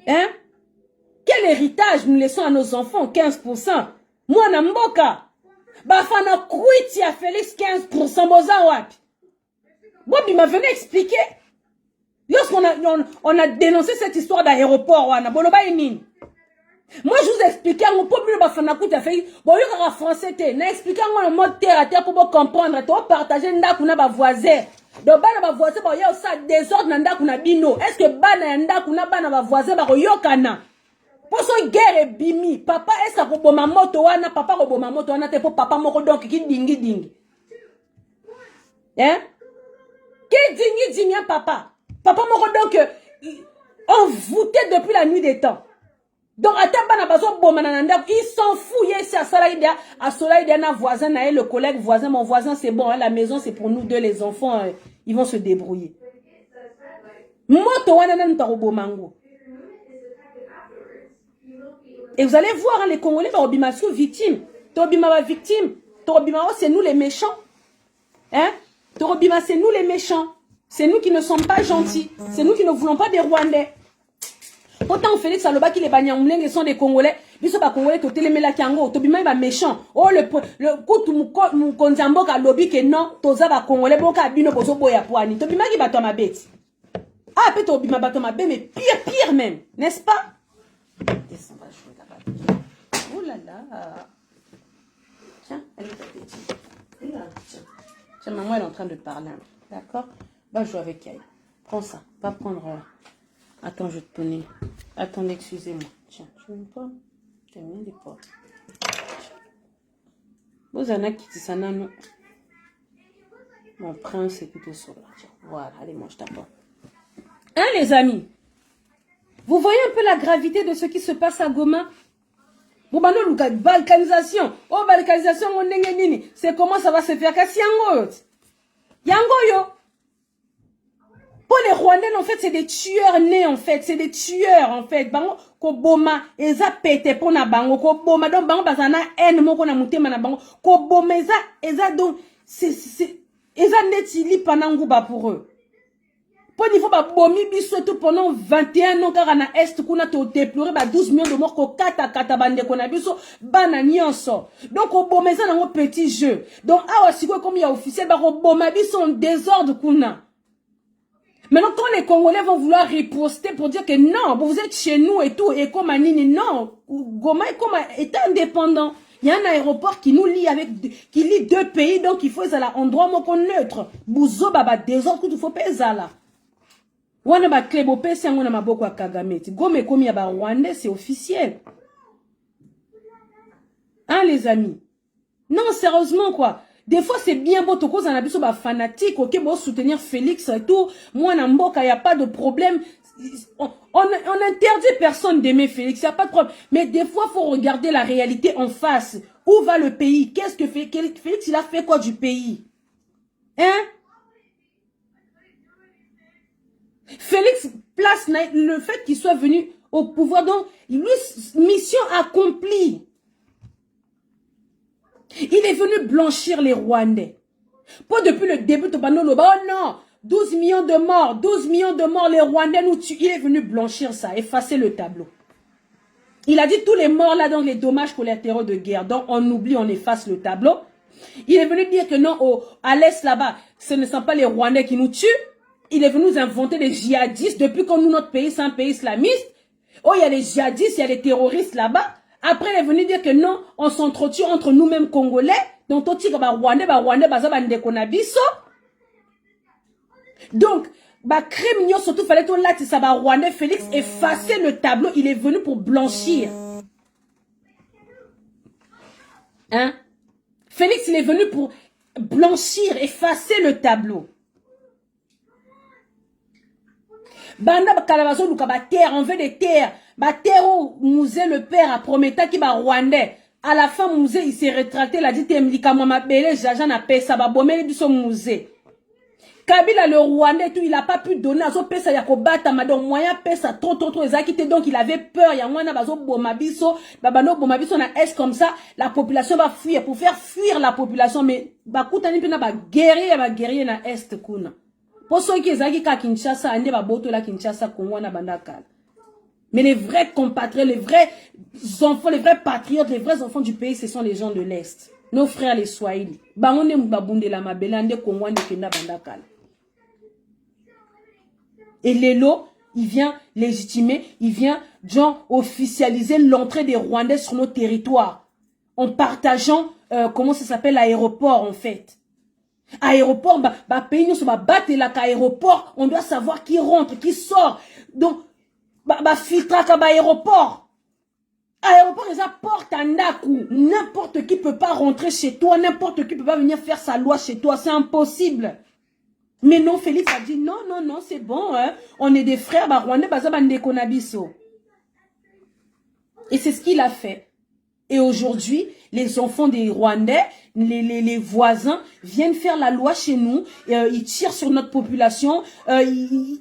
Hein? Quel héritage nous laissons à nos enfants? 15%. Moi, Namboka. Bafana Kouiti a Félix 15%. Boza wapi. Bobi m'a venu expliquer. Lorsqu'on a dénoncé cette histoire d'aéroport, moi, je vous expliquais, on peut plus bafana Kouiti a fait. Bon, il y a français, n'a expliqué le mode terre à terre pour comprendre. Tu vas partager n'a ba voisin. Donc, bana ba voisin, il y a ça désordre n'a kuna bino. Est-ce que bana n'a kuna bana ba voisin ba yokana? Pour son guerre et bimi, papa est-ce que roboma moto wana, papa roboma moto wana, te pour papa moko donc qui dingi dingi. Hein? Qui dingi dingi papa? Papa moko donc envoûté depuis la nuit des temps. Donc à tabana bazo bomananda, il s'en fout, il est à Salaïdia, à Salaïdia na voisin na le collègue voisin, mon voisin c'est bon, hein, la maison c'est pour nous deux les enfants, ils vont se débrouiller. Moto wana na ntarobomango. Et vous allez voir, hein, les Congolais, Torobima sont victimes. Torobima va victime. Torobima, c'est nous les méchants. Hein? Torobima, c'est nous les méchants. C'est nous qui ne sommes pas gentils. C'est nous qui ne voulons pas des Rwandais. Autant Félix Aloba qui les Banyamuleng sont des Congolais. Ils sont pas Congolais, Totele Melakiango. Torobima, il va méchant. Oh, le coup, mon konzambo ka lobby que non, Toza va Congolais, boka bino bozo boya poani. Torobima qui bat ma bête. Ah, peut-être Torobima bat ma bête, mais pire même. N'est-ce pas? Descends, va jouer là-bas. Oh là là. Tiens, elle est ta petite. Là, tiens. Tiens, maman, elle est en train de parler. D'accord? Va jouer avec elle. Prends ça. Va prendre. Attends, je vais te donner. Attendez, excusez-moi. Tiens, tu veux pas? T'aimes bien les porcs. Vous en avez qui disent ça, non? Mon prince est plutôt sur là. Tiens, voilà, allez, mange ta pomme. Hein, les amis? Vous voyez un peu la gravité de ce qui se passe à Goma? Balkanisation. Oh, balkanisation, c'est comment ça va se faire? Yango yo. Pour les Rwandais, en fait, c'est des tueurs nés, en fait. C'est des tueurs, en fait. Bango, ko boma, eza pete pour na bango, ko boma, donc bango, bazana haine, moko na mutema na bango, ko boma, eza donc, eza neti li pananguba pour eux. Pour niveau ba bomi biso tout pendant 21 ans car na est kuna to déplorer ba 12 millions de morts ko kata bande kona biso bana nyonso. Donc au bomeza na petit jeu. Donc awa siko comme il y a officiel ba ko boma biso en désordre kuna. Maintenant quand les Congolais vont vouloir riposter pour dire que non, vous êtes chez nous et tout et comme Anini non, Goma est indépendant. Il y a un aéroport qui nous lie qui lie deux pays donc il faut ça endroit moko neutre. Bouzo baba désordre qu'il faut pas ça là. Wana ba klebo pesi yango na maboko ya Kagame. Gome komi ya ba Rwandais, c'est officiel. Hein les amis? Non, sérieusement quoi. Des fois c'est bien beau toko za na biso ba fanatique, OK, bon soutenir Félix et tout. Moi na mboka y a pas de problème. On interdit personne d'aimer Félix, y a pas de problème. Mais des fois faut regarder la réalité en face. Où va le pays? Qu'est-ce que fait Félix, il a fait quoi du pays? Hein? Félix place le fait qu'il soit venu au pouvoir, donc lui, mission accomplie. Il est venu blanchir les Rwandais. Pas depuis le début de Banolo, oh non, 12 millions de morts, les Rwandais nous tuent. Il est venu blanchir ça, effacer le tableau. Il a dit tous les morts là, donc les dommages collatéraux de guerre, donc on oublie, on efface le tableau. Il est venu dire que non, à l'est là-bas, ce ne sont pas les Rwandais qui nous tuent. Il est venu nous inventer des djihadistes. Depuis qu'on nous, notre pays, c'est un pays islamiste. Oh, il y a les djihadistes, il y a les terroristes là-bas. Après, il est venu dire que non, on s'entretue entre nous-mêmes Congolais. Donc, donc, crime, surtout, fallait tout là, ça va Rwandais, Félix, effacer le tableau. Il est venu pour blanchir. Hein? Félix, il est venu pour blanchir, effacer le tableau. Banda Kalabazo luka ba terre, on veut des terres. Ba terre où Mouzé le père a prometté qu'il va Rwandais. À la fin, musée, il s'est rétracté, il a dit, Temlika, moi, ma belle, j'agent à paix, ça va bomber du son musée. Kabila, le Rwandais, tout, il n'a pas pu donner à son pesa yakobata, madame, moyen pesa, trop, exacité, donc il avait peur, il y a moins bazo bomabiso, babano bomabiso na est comme ça, la population va fuir, pour faire fuir la population, mais, bakutani pena ba guerrier na est kuna. Pour ceux qui ezaki ka Kinshasa, ande ba boto la Kinshasa, Congo na bandakal. Mais les vrais compatriotes, les vrais enfants, les vrais patriotes, les vrais enfants du pays, ce sont les gens de l'Est. Nos frères les Swahili. Bangonde mbabunde la mabelande Congo ande kenda bandakal. Et Lelo, il vient légitimer, il vient genre officialiser l'entrée des Rwandais sur nos territoires. En partageant, comment ça s'appelle, l'aéroport en fait. Aéroport, pays nous va battre la aéroport, on doit savoir qui rentre, qui sort. Donc, filtre à aéroport. Aéroport, ils apportent un ndaku. N'importe qui peut pas rentrer chez toi, n'importe qui peut pas venir faire sa loi chez toi, c'est impossible. Mais non, Félix a dit non, c'est bon, hein. On est des frères, Rwandais, et c'est ce qu'il a fait. Et aujourd'hui, les enfants des Rwandais, les voisins, viennent faire la loi chez nous, ils tirent sur notre population, ils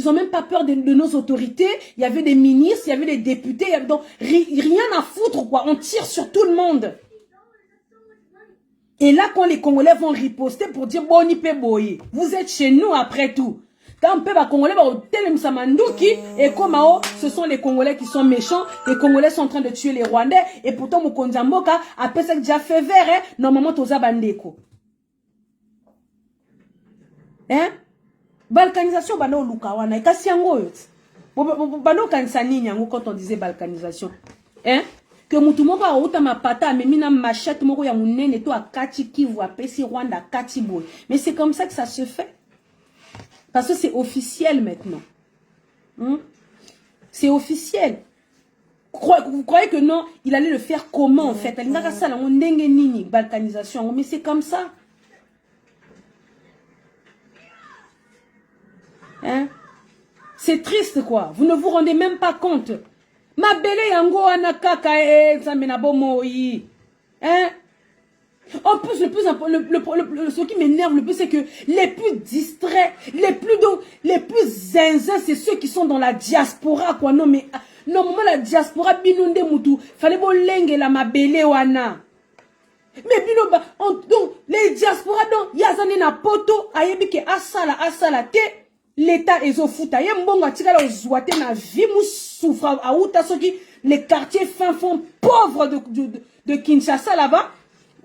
ont même pas peur de nos autorités, il y avait des ministres, il y avait des députés, il y avait donc rien à foutre, quoi, on tire sur tout le monde. Et là, quand les Congolais vont riposter pour dire, bon, vous êtes chez nous après tout. Quand les Congolais vont et comme ce sont les Congolais qui sont méchants, les Congolais sont en train de tuer les Rwandais, et pourtant, Mokonzamboka, après ça, déjà fait vert, normalement, toza bandeko. Hein? Balkanisation, bano lukawana, et kasiango, bano kansani, quand on disait balkanisation. Hein? Que mutumoko a uta mapata mais mina machette moko ya munene to akati Kivu apesi Rwanda kati boy. Mais c'est comme ça que ça se fait. Parce que c'est officiel maintenant. C'est officiel. Vous croyez que non, il allait le faire comment en fait? Il n'a pas ça, on nini balkanisation, mais c'est comme ça. Hein? C'est triste quoi. Vous ne vous rendez même pas compte. Ma belle yango anakaka hein? En plus, le plus important, ce qui m'énerve le plus, c'est que les plus distraits, les plus zinzins, c'est ceux qui sont dans la diaspora, quoi. Non, mais, normalement, la diaspora, binonde mutu, fallait bon lengue la ma belle wana. Mais bino, donc, les diaspora, donc, yazane na poto, ayebike asala, te, l'État est au foot. Aye mbonga tika la ozouate na vie mou souffra à outa soki les quartiers fin fond pauvres de Kinshasa là-bas.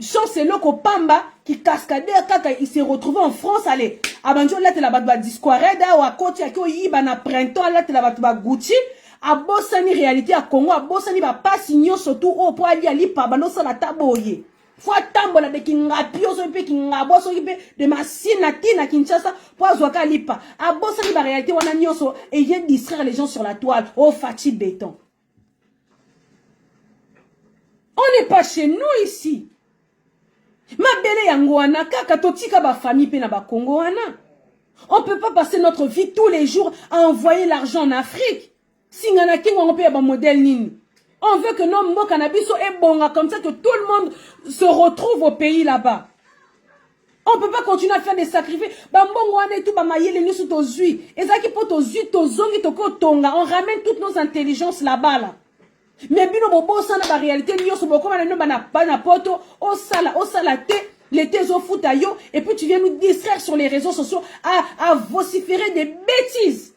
Chance c'est l'oko Pamba qui cascadait kaka il s'est retrouvé en France allez. Abanjo là te la batba disquareda ou à côté qui yiba na printemps là te la batba Gucci. A bossani réalité à Congo a bossani ba pas signon surtout au po ali ali pa bano sa la taboye. Faut tambola de kingapio so pe kingabo so de masinati na Kinshasa pour azoka lipa a bossa ni ba réalité wana nyonso et vient distraire les gens sur la toile au fati béton. On n'est pas chez nous ici. Ma belle yango wana kaka totika ba famille pe na ba Congo wana. On peut pas passer notre vie tous les jours à envoyer l'argent en Afrique. Singana ki on peut ba modèle nini. On veut que nos mots cannabis soient bons, comme ça que tout le monde se retrouve au pays là-bas. On ne peut pas continuer à faire des sacrifices. On ramène toutes nos intelligences là-bas. Là. Mais bino bobo sana ba réalité ni yoso boko na na poto o sala te l'été au foot ayo et puis tu viens nous distraire sur les réseaux sociaux à vociférer des bêtises.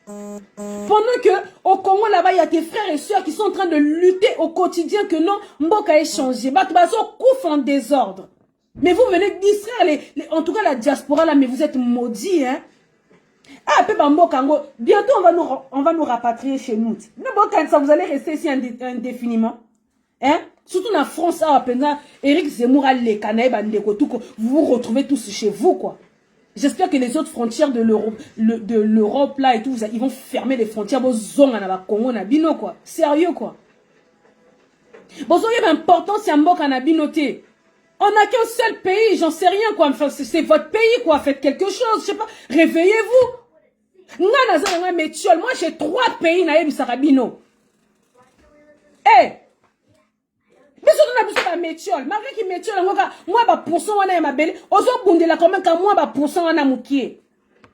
Pendant que au Congo là-bas il y a tes frères et sœurs qui sont en train de lutter au quotidien que non mboka ait changé. Batubazo couffe en désordre. Mais vous venez distraire en tout cas la diaspora là, mais vous êtes maudits hein. Ah, bientôt on va nous rapatrier chez nous. Vous allez rester ici indéfiniment. Hein? Surtout en France, Eric Zemmour, vous vous retrouvez tous chez vous, quoi. J'espère que les autres frontières de l'Europe là et tout, ils vont fermer les frontières. Congo, quoi. Sérieux, quoi. Bon, il y a l'importance, c'est un mot canabinoté. On n'a qu'un seul pays, j'en sais rien, quoi. Enfin, c'est votre pays, quoi. Faites quelque chose, je sais pas. Réveillez-vous. Moi, j'ai 3 pays, naïb Sarabino. Eh! métiole. Malgré qu'il métiole, moi, bah, pourcent, on a ma belle. Ozo bundela quand même, quand moi, bah, pourcent, on a moukié.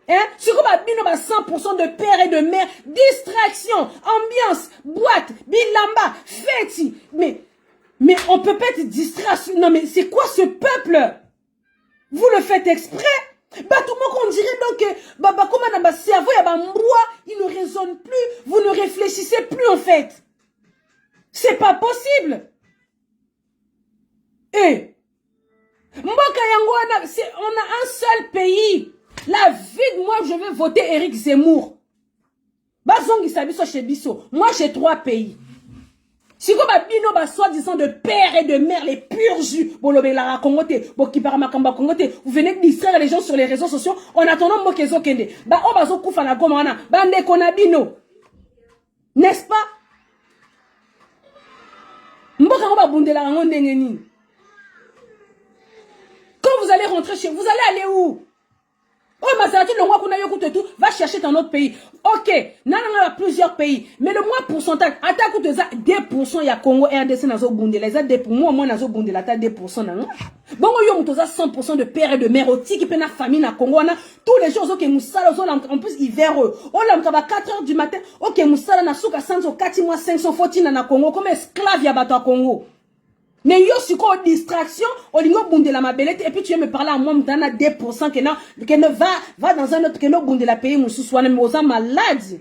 Hein? C'est comme à 100% de père et de mère. Distraction, ambiance, boîte, bilamba, fête. Mais on peut pas être distrait. Non, mais c'est quoi ce peuple? Vous le faites exprès? Bah, tout le monde, on dirait donc que, bah, comment dans votre cerveau, il y a un moi, il ne raisonne plus. Vous ne réfléchissez plus, en fait. C'est pas possible. Eh. Mboka Yango, on a un seul pays. La vie de moi, je vais voter Éric Zemmour. Bazongi Sabiso chez Bisso. Moi, j'ai 3 pays. Si vous avez soi-disant de père et de mère, les purs jus, vous venez de distraire les gens sur les réseaux sociaux en attendant Mokezo Kende. N'est-ce pas? Quand vous allez rentrer chez vous, vous allez aller où? Oh, Maserati, le mois qu'on a eu tout, va chercher dans notre pays. Ok, non, plusieurs pays. Mais le moins pourcentage, attaque 2%, il y a Congo, RDC, nazo bundé. Les aides pour moi, nazo bundé, la taille 2%. Bon, yo, 100% de père et de mère, au tiki, pena famille, na Congo, tous les jours, ok, moussala, en plus, hiver, oh, là, 4 heures du matin, ok, moussala, na souka, 4 mois, 500 fotines, na Congo, comme esclave, ya bato à Congo. Mais yo, si quoi, distraction, on dit, bonde la mabelette, et puis tu veux me parler à moi, m'en a 2% que ne va dans un autre, que ne bonde la payer, moussou, soit même aux âmes malades.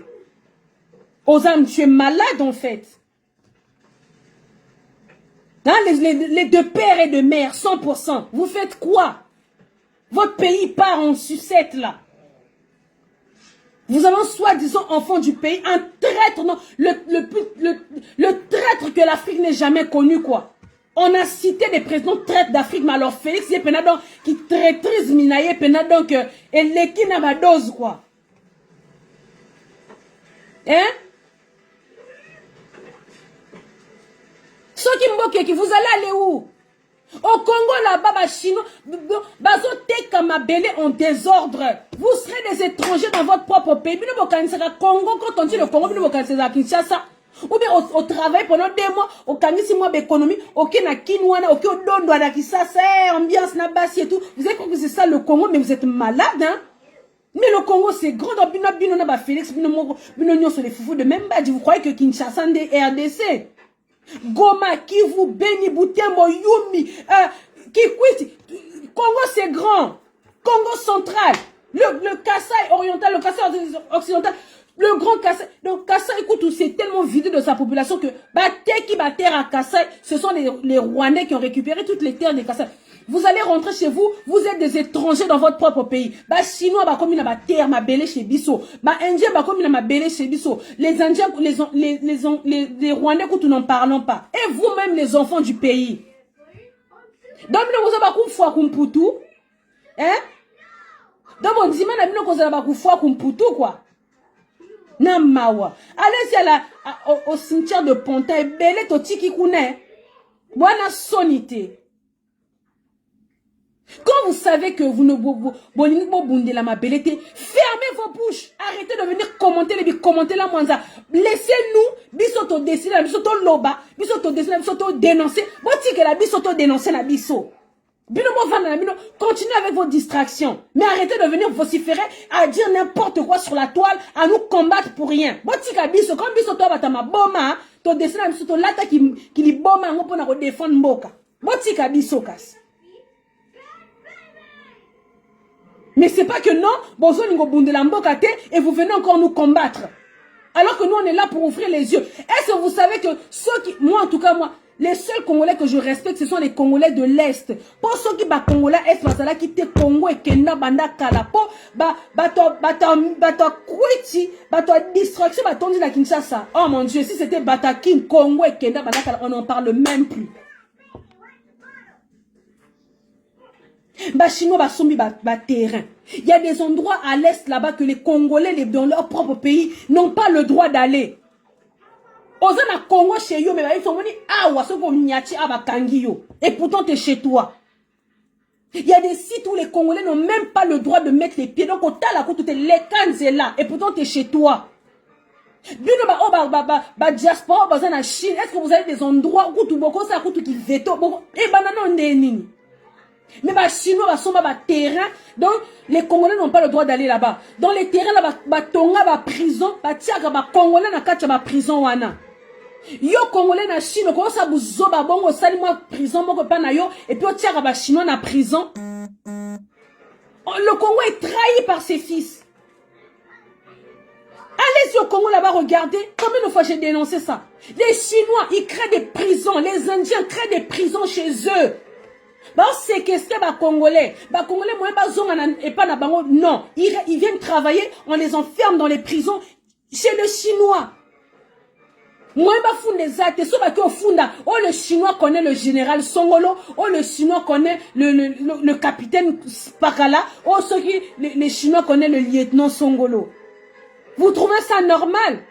Aux âmes, tu es malade, en fait. Hein, les 2 pères et de mères, 100%. Vous faites quoi? Votre pays part en sucette, là. Vous avez un soi-disant enfant du pays, un traître, non, le traître que l'Afrique n'ait jamais connu, quoi. On a cité des présidents traites d'Afrique, mais alors Félix, il y a donc qui traîtrise minaye, donc, et l'équipe n'a pas dose, quoi. Hein? Ceux qui m'boquent, vous allez aller où? Au Congo, là-bas, chinois, comme belé en désordre. Vous serez des étrangers dans votre propre pays. Congo, quand on dit le Congo, Kinshasa. Ou bien au travail pendant 2 mois, au Kanisi mois d'économie, au Kena Kinwana, au Kyodondo, à Kisasa, ambiance, Nabasi et tout. Vous avez compris que c'est ça le Congo, mais vous êtes malade, hein? Mais le Congo, c'est grand. Félix, sur les foufous de même badge. Vous croyez que Kinshasa est RDC? Goma, Kivu, Beni, Butembo, Yumi, Kikwiti. Congo, c'est grand. Congo central. Le Kasaï oriental, le Kasaï occidental. Le grand Kassai, donc Kassai, écoute, c'est tellement vidé de sa population que Bateki Bater à Kassai, ce sont les Rwandais qui ont récupéré toutes les terres des Kassai. Vous allez rentrer chez vous, vous êtes des étrangers dans votre propre pays. Chinois, comme il a ma terre, ma belé chez Bisso. Indien, comme il a ma belé chez Bisso. Les Indiens, les Rwandais, écoute, nous n'en parlons pas. Et vous-même, les enfants du pays. Donc, vous avez beaucoup foi comme Poutou. Hein? Donc, on dit, mais vous avez beaucoup foi comme Poutou, quoi. Namawa. Allez-y au cimetière de Ponta, belé to tiki kune. Buana sonité. Quand vous savez que vous ne fermez vos bouches. Arrêtez de venir commenter la manza. Laissez-nous, bisoto décider, bisoto loba, bisoto décider, bisoto dénoncer. Boti que la bisoto dénoncer la biso. Continuez avec vos distractions. Mais arrêtez de venir vociférer à dire n'importe quoi sur la toile, à nous combattre pour rien. Botika biso, comme biso to batama boma, to desina biso to lata qui li boma ngo pona ko défendre mboka. Botika biso kas. Mais c'est pas que non, bozo ningo bundela mboka te et vous venez encore nous combattre. Alors que nous on est là pour ouvrir les yeux. Est-ce que vous savez que ceux qui, moi en tout cas moi, les seuls Congolais que je respecte, ce sont les Congolais de l'Est. Pour ceux qui sont Congolais Est, parce qui te Congo et Kenda banda kalapo, kwiti, distraction, tondi la Kinshasa. Oh mon Dieu, si c'était Batakin, Congo et Kenda banda kalapo, on n'en parle même plus. Chinois sombi terrain. Il y a des endroits à l'Est là-bas que les Congolais, dans leur propre pays, n'ont pas le droit d'aller. Ozana Congo chez yo, mais ils sont venus et pourtant tu es chez toi. Il y a des sites où les Congolais n'ont même pas le droit de mettre les pieds. Donc au tas la côte, les cannes c'est là et pourtant tu es chez toi. Bino ba diaspora baza na Chine, est-ce que vous avez des endroits où tout boko ça tout qui veto boko et banana ndeni. Mais les Chinois sont ba terrain, donc les Congolais n'ont pas le droit d'aller là-bas. Dans les terrains là ba tonga ba prison, ba tiaka ba Congolais na kacha ba prison wana. Yo Congolais na Chine ko sa buzo ba bongo sali moi prison moko pa na yo et puis o tiaka ba Chinois na prison. Le Congo est trahi par ses fils. Allez-y au Congo là-bas, regardez. Combien de fois j'ai dénoncé ça? Les Chinois, ils créent des prisons. Les Indiens créent des prisons chez eux. Bah, c'est qu'est-ce que les Congolais? Les Congolais, moi, et pas na bango. Non. Ils viennent travailler, on les enferme dans les prisons chez le Chinois. Moi, je fous des actes. Oh, le Chinois connaît le général Songolo. Oh, le Chinois connaît le capitaine Spakala. Oh, les Chinois connaissent le lieutenant Songolo. Vous trouvez ça normal?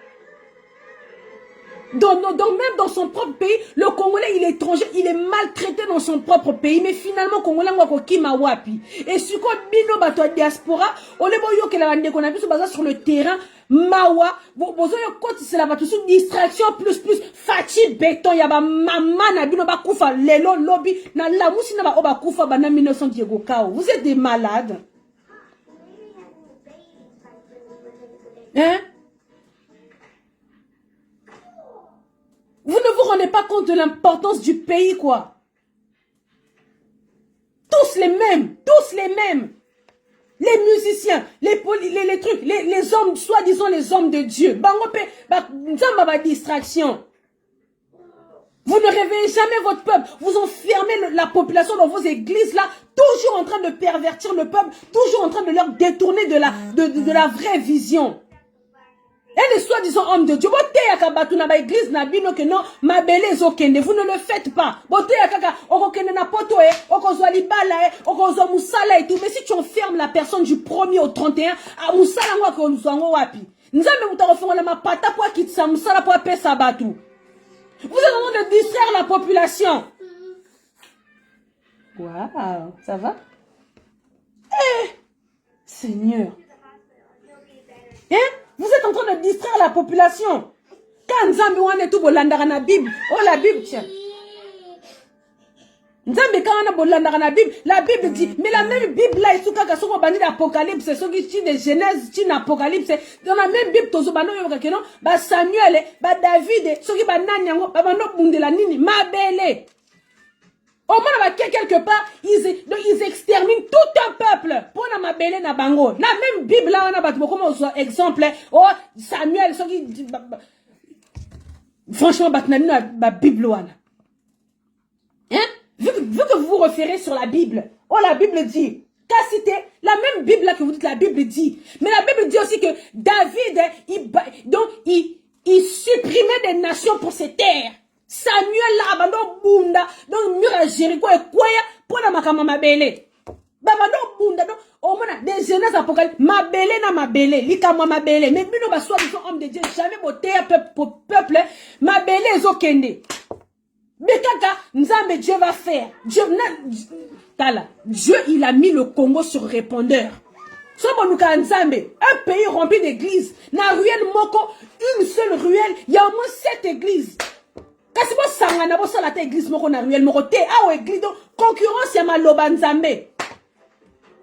Donc même dans son propre pays, le Congolais, il est étranger, il est maltraité dans son propre pays. Mais finalement, Congolais, wapi. Et si quoi, bino bato diaspora, on les voit que la bande qu'on a vu sur le terrain, mawa, vous c'est la bato sous distraction plus fati béton, yaba maman na bino ba kufa lelo lobby na la musi na ba oba kufa bana 1900 Diego Kao. Vous êtes des malades. Hein? Vous ne vous rendez pas compte de l'importance du pays, quoi. Tous les mêmes. Les musiciens, les trucs, les hommes, soi-disant les hommes de Dieu. Distraction. Vous ne réveillez jamais votre peuple. Vous enfermez la population dans vos églises là, toujours en train de pervertir le peuple, toujours en train de leur détourner de la vraie vision. Et les soi-disant hommes de Dieu, vous ne le faites pas. Mais si tu enfermes la personne du 1er au 31, vous êtes en train de distraire la population. Waouh, ça va? Eh, Seigneur. Hein? Vous êtes en train de distraire la population. Quand Nzambe wane tout bolandaka na Bible, oh la Bible tiens. Nzambe quand on a bolandaka na Bible, la Bible dit, mais la même Bible là, tout cas soko bandi d'Apocalypse, ce qui dit de Genèse, dit d'Apocalypse, dans la même Bible tozo bano yo ka non, ba Samuel, ba David, ce qui ba nanyango, ba bano bundela nini, mabele. Au moins, quelque part, ils exterminent tout un peuple. Pour na mabele na bango. La même Bible là, on a battu beaucoup exemple. Oh, Samuel, franchement, ma Bible là. Hein? Vu que vous vous référez sur la Bible. Oh, la Bible dit. Qu'à citer, la même Bible là que vous dites, la Bible dit. Mais la Bible dit aussi que David, il supprimait des nations pour ses terres. Samuel là, abando bunda, donc mur à Jéricho et quoi pour la makama mabele. Babando bunda, donc au moins des Genèse apocalypse, mabele na mabele, likama mabele, mais bino ba soit des hommes de Dieu, jamais boté peuple, mabele zokende. Mais kaka, nzambe Dieu va faire. Dieu il a mis le Congo sur répondeur. Un pays rempli d'églises, na ruelle moko, une seule ruelle, il y a au moins 7 églises. Kasi bo sangana bo sala ta église moko na ruelle moko te a église donc concurrence ya maloba nzambe.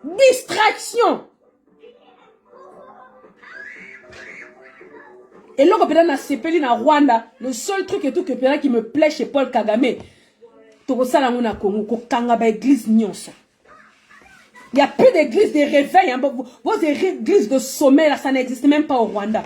Distraction. Et là peut na sepeli na Rwanda, le seul truc et tout que qui me plaît chez Paul Kagame, to sala ngona Congo ko kanga ba église nyonso. Il y a plus d'églises de réveil, hein, vos églises de sommeil là ça n'existe même pas au Rwanda.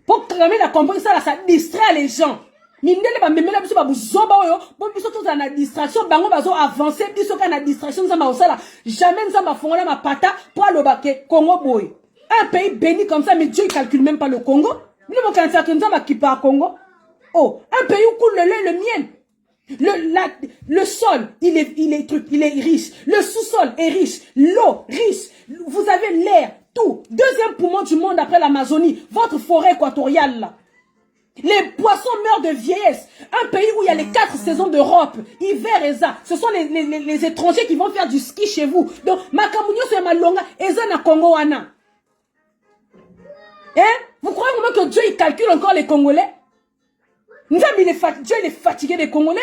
Pour Kagame la comprendre ça là ça distrait les gens. Mindele ba memela biso ba buzoba oyo bon biso to na distraction bango bazo avancer biso ka na distraction nzamba osala jamais nzamba fongola ma pata pour alobake Congo boy un pays béni comme ça mais Dieu il calcule même pas le Congo nous mon cancer que nzamba qui part Congo oh un pays où coule le lait le miel le sol il est riche le sous-sol est riche l'eau riche vous avez l'air tout deuxième poumon du monde après l'Amazonie votre forêt équatoriale là. Les poissons meurent de vieillesse. Un pays où il y a les 4 saisons d'Europe, hiver et ça. Ce sont les étrangers qui vont faire du ski chez vous. Donc, Makamunyo c'est Malonga, Eza na Congo wana. Hein? Vous croyez vraiment que Dieu, il calcule encore les Congolais? Dieu, il est fatigué des Congolais?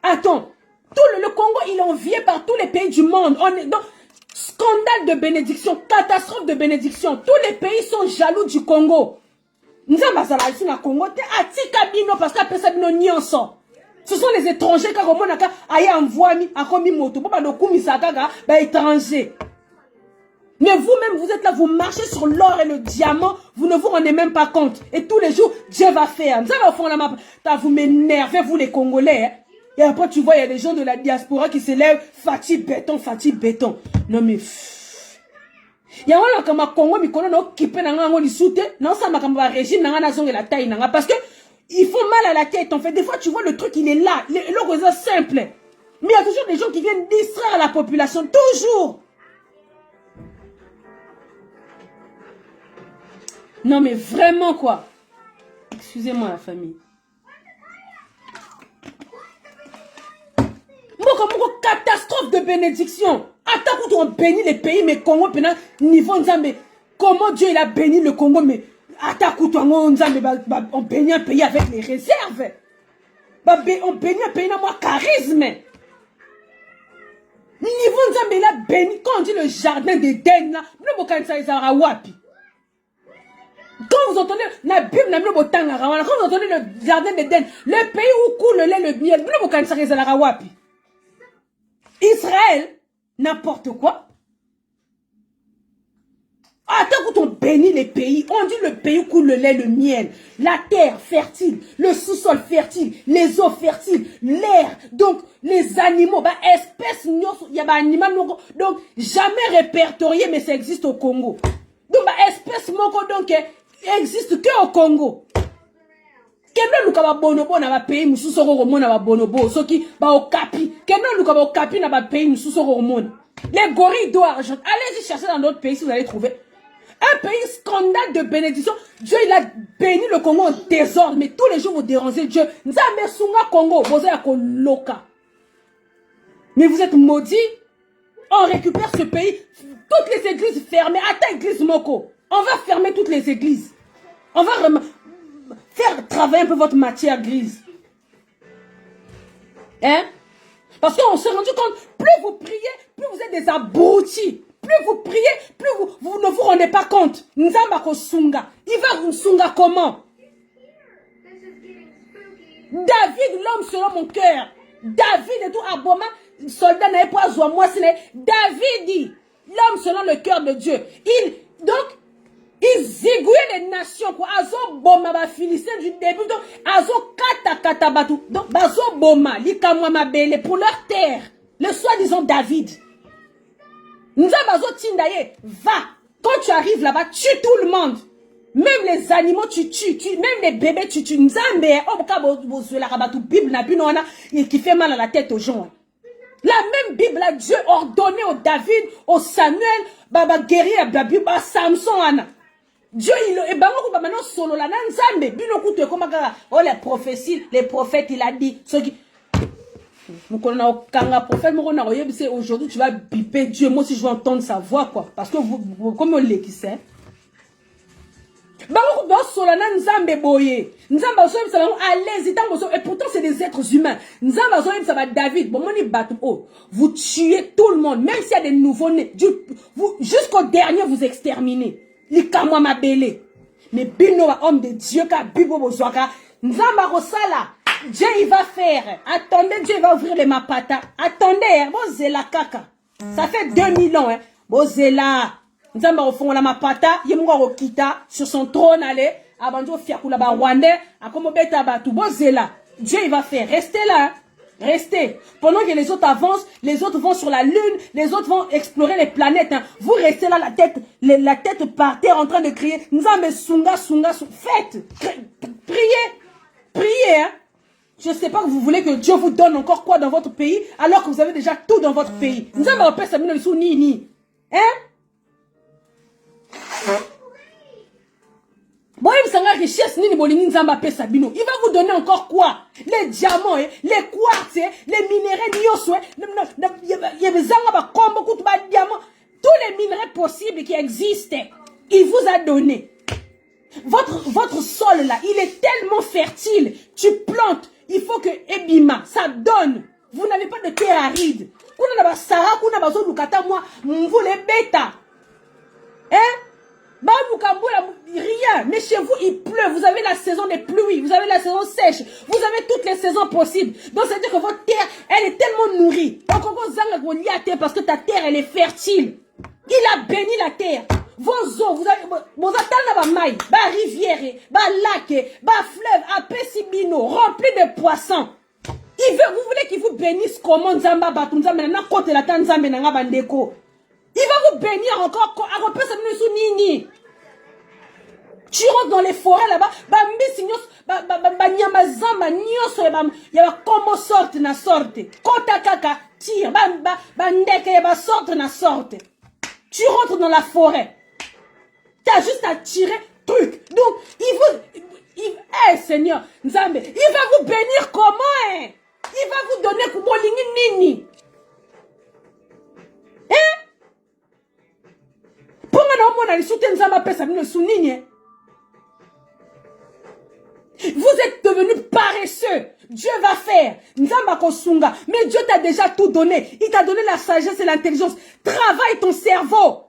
Attends. Le Congo, il est envié par tous les pays du monde. On est donc, scandale de bénédiction, catastrophe de bénédiction. Tous les pays sont jaloux du Congo. Nous avons na Congo, parce ce sont les étrangers qui ont envoyé moto. Étrangers. Mais vous-même, vous êtes là, vous marchez sur l'or et le diamant, vous ne vous rendez même pas compte. Et tous les jours, Dieu va faire. Vous m'énervez, vous les Congolais. Hein? Et après, tu vois, il y a des gens de la diaspora qui s'élèvent, Fatih béton. Non, mais... Il y a un comme Congo, mais qu'on a occupé dans un soute, non, ça m'a comme un régime, dans un la taille, parce que ils font mal à la tête, en fait. Des fois, tu vois, le truc, il est là. Le est simple. Mais il y a toujours des gens qui viennent distraire la population. Toujours. Non, mais vraiment, quoi. Excusez-moi, la famille. Catastrophe de bénédiction. Attends, on bénit les pays, mais Congo, niveau Nzambe. Comment Dieu il a béni le Congo, mais attends, on bénit un pays avec les réserves. On bénit un pays dans mon charisme. Niveau Nzambe il a béni. Quand on dit le jardin d'Éden, là, quand vous entendez la Bible, quand vous entendez le jardin d'Éden, le pays où coule le lait, le miel, Israël, n'importe quoi. Attends, quand on bénit les pays, on dit le pays où coule le lait, le miel, la terre fertile, le sous-sol fertile, les eaux fertiles, l'air, donc les animaux, espèces, il y a des animaux, donc jamais répertorié, mais ça existe au Congo. Donc, espèces, donc, existe que au Congo. Kendo luka bonobo na ba pays mususu ko mona ba bonobo soki ba okapi kendo luka ba okapi na ba pays mususu ko mona les gorilles d'or allez-y chercher dans d'autres pays si vous allez trouver un pays scandale de bénédiction. Dieu il a béni le Congo en désordre, mais tous les jours vous dérangez Dieu. Nzambe sunga Congo boza ko loka, mais vous êtes maudits. On récupère ce pays, toutes les églises fermées. Attends, église Moko, on va fermer toutes les églises, on va faire travailler un peu votre matière grise. Hein? Parce qu'on s'est rendu compte, plus vous priez, plus vous êtes des abrutis. Plus vous priez, plus vous ne vous rendez pas compte. Nzamba ko sunga. Il va vous sunga comment? David, l'homme selon mon cœur. David et tout aboma, soldat n'avait pas à moi. David dit, l'homme selon le cœur de Dieu. Ils zigouaient les nations, quoi. Azo boma ba Philistins du début, donc azo kata batu. Donc bazo boma, likamwa mabele pour leur terre. Le soi-disant David. Nzambazo tindaye, va. Quand tu arrives là-bas, tue tout le monde. Même les animaux, tu tues. Même les bébés, tu tues. Nzambe, Bible qui fait mal à la tête aux gens. La même Bible, là, Dieu ordonnait au David, au Samuel, baba guerrier, baba Samson, Anna. Dieu, il est maintenant solo là, Nzambe, oh, les prophéties, les prophètes, il a dit, ceux qui. Aujourd'hui, tu vas biper Dieu. Moi aussi, je veux entendre sa voix, quoi. Parce que vous comme on l'est qui sait. Et pourtant, c'est des êtres humains. David, vous tuez tout le monde, même s'il y a des nouveaux-nés. Jusqu'au dernier, vous exterminez. Mais Bino, homme de Dieu, Dieu il va faire. Attendez, Dieu va ouvrir les mapata. Attendez, hein. Bozela kaka. Ça fait 2000 ans, hein. Bozela. Nzamba au fond la mapata. Yemunga okita sur son trône allez. Abanjo fiakula ba Rwandais. Akomo beta batu. Bozela. Dieu il va faire. Restez là. Hein. Restez. Pendant que les autres avancent, les autres vont sur la lune, les autres vont explorer les planètes. Hein. Vous restez là, la tête par terre en train de crier. Nzambe sunga. Faites. Priez. Priez, hein. Je ne sais pas que vous voulez que Dieu vous donne encore quoi dans votre pays, alors que vous avez déjà tout dans votre pays. Nous avons appelé ça ni. Hein? Bon, il va vous donner encore quoi? Les diamants, les quartz, les minéraux, tous les minerais possibles qui existent. Il vous a donné. Votre sol là, il est tellement fertile. Tu plantes, il faut que Ebima, ça donne. Vous n'avez pas de terre aride. Vous les bêta. Hein? Rien. Mais chez vous, il pleut. Vous avez la saison des pluies. Vous avez la saison sèche. Vous avez toutes les saisons possibles. Donc, c'est-à-dire que votre terre, elle est tellement nourrie. Parce que ta terre, elle est fertile. Il a béni la terre. Vos eaux, vous avez ba rivière, ba lac, ba fleuve, à Pessibino, rempli de poissons. Vous voulez qu'il vous bénisse comment Nzamba Batunzamba na côté la Tanzamba na bandeko. Il va vous bénir encore à repasser sous nini. Tu rentres dans les forêts là-bas, ba mbisignos, ba nyamazamba nyoso ya como sorte na sorte. Kota kaka tire, ba ndeke ba sorte na sorte. Tu rentres dans la forêt. Tu as juste à tirer truc. Donc, Seigneur, Nzambe, il va vous bénir comment, hein? Il va vous donner kubolingi nini. Hein? Pour vous êtes devenus paresseux. Dieu va faire. Mais Dieu t'a déjà tout donné. Il t'a donné la sagesse et l'intelligence. Travaille ton cerveau.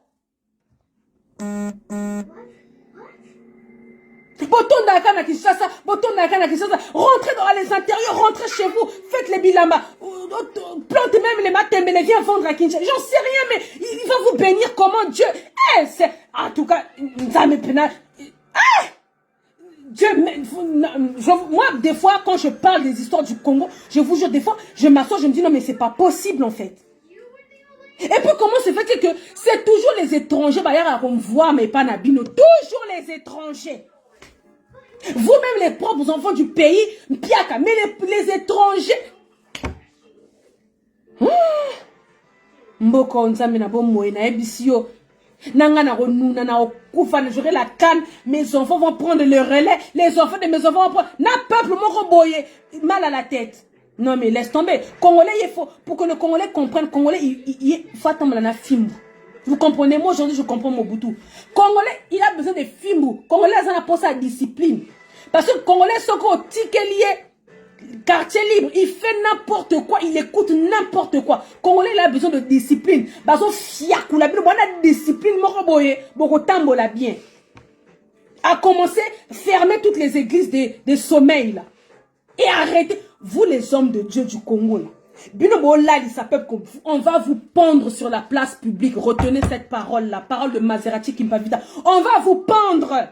Rentrez dans les intérieurs, rentrez chez vous, faites les bilamba, plantez même les matembele, viens vendre à Kinshasa. J'en sais rien, mais il va vous bénir comment Dieu. En tout cas, Dieu, moi, des fois, quand je parle des histoires du Congo, je vous jure, des fois, je m'assois, je me dis non, mais c'est pas possible en fait. Et puis comment se fait-il que c'est toujours les étrangers, qu'on voit, mais pas Nabino, toujours les étrangers. Vous-même les propres enfants du pays, mais les étrangers. Mboko nzambe na bomoe na ebisio. Nanga na ronuna na okufa na j'aurai la canne, mes enfants vont prendre le relais, les enfants de mes enfants vont prendre. Na peuple moko boye mal à la tête. Non mais laisse tomber. Congolais, il faut pour que le Congolais comprenne, Congolais il faut attendre la fimbu. Vous comprenez, moi aujourd'hui je comprends Mobutu. Congolais, il a besoin de fimbu. Congolais ça n'a pas sa discipline. Parce que Congolais sont au ticket lié quartier libre, il fait n'importe quoi, il écoute n'importe quoi. Congolais il a besoin de discipline. Bazo fiakou la bien, bonne discipline moko boye, boko tambola bien. A commencer fermer toutes les églises de sommeil là. Et arrêtez, vous les hommes de Dieu du Congo là. On va vous pendre sur la place publique. Retenez cette parole là, parole de Maserati Kimpavida. On va vous pendre.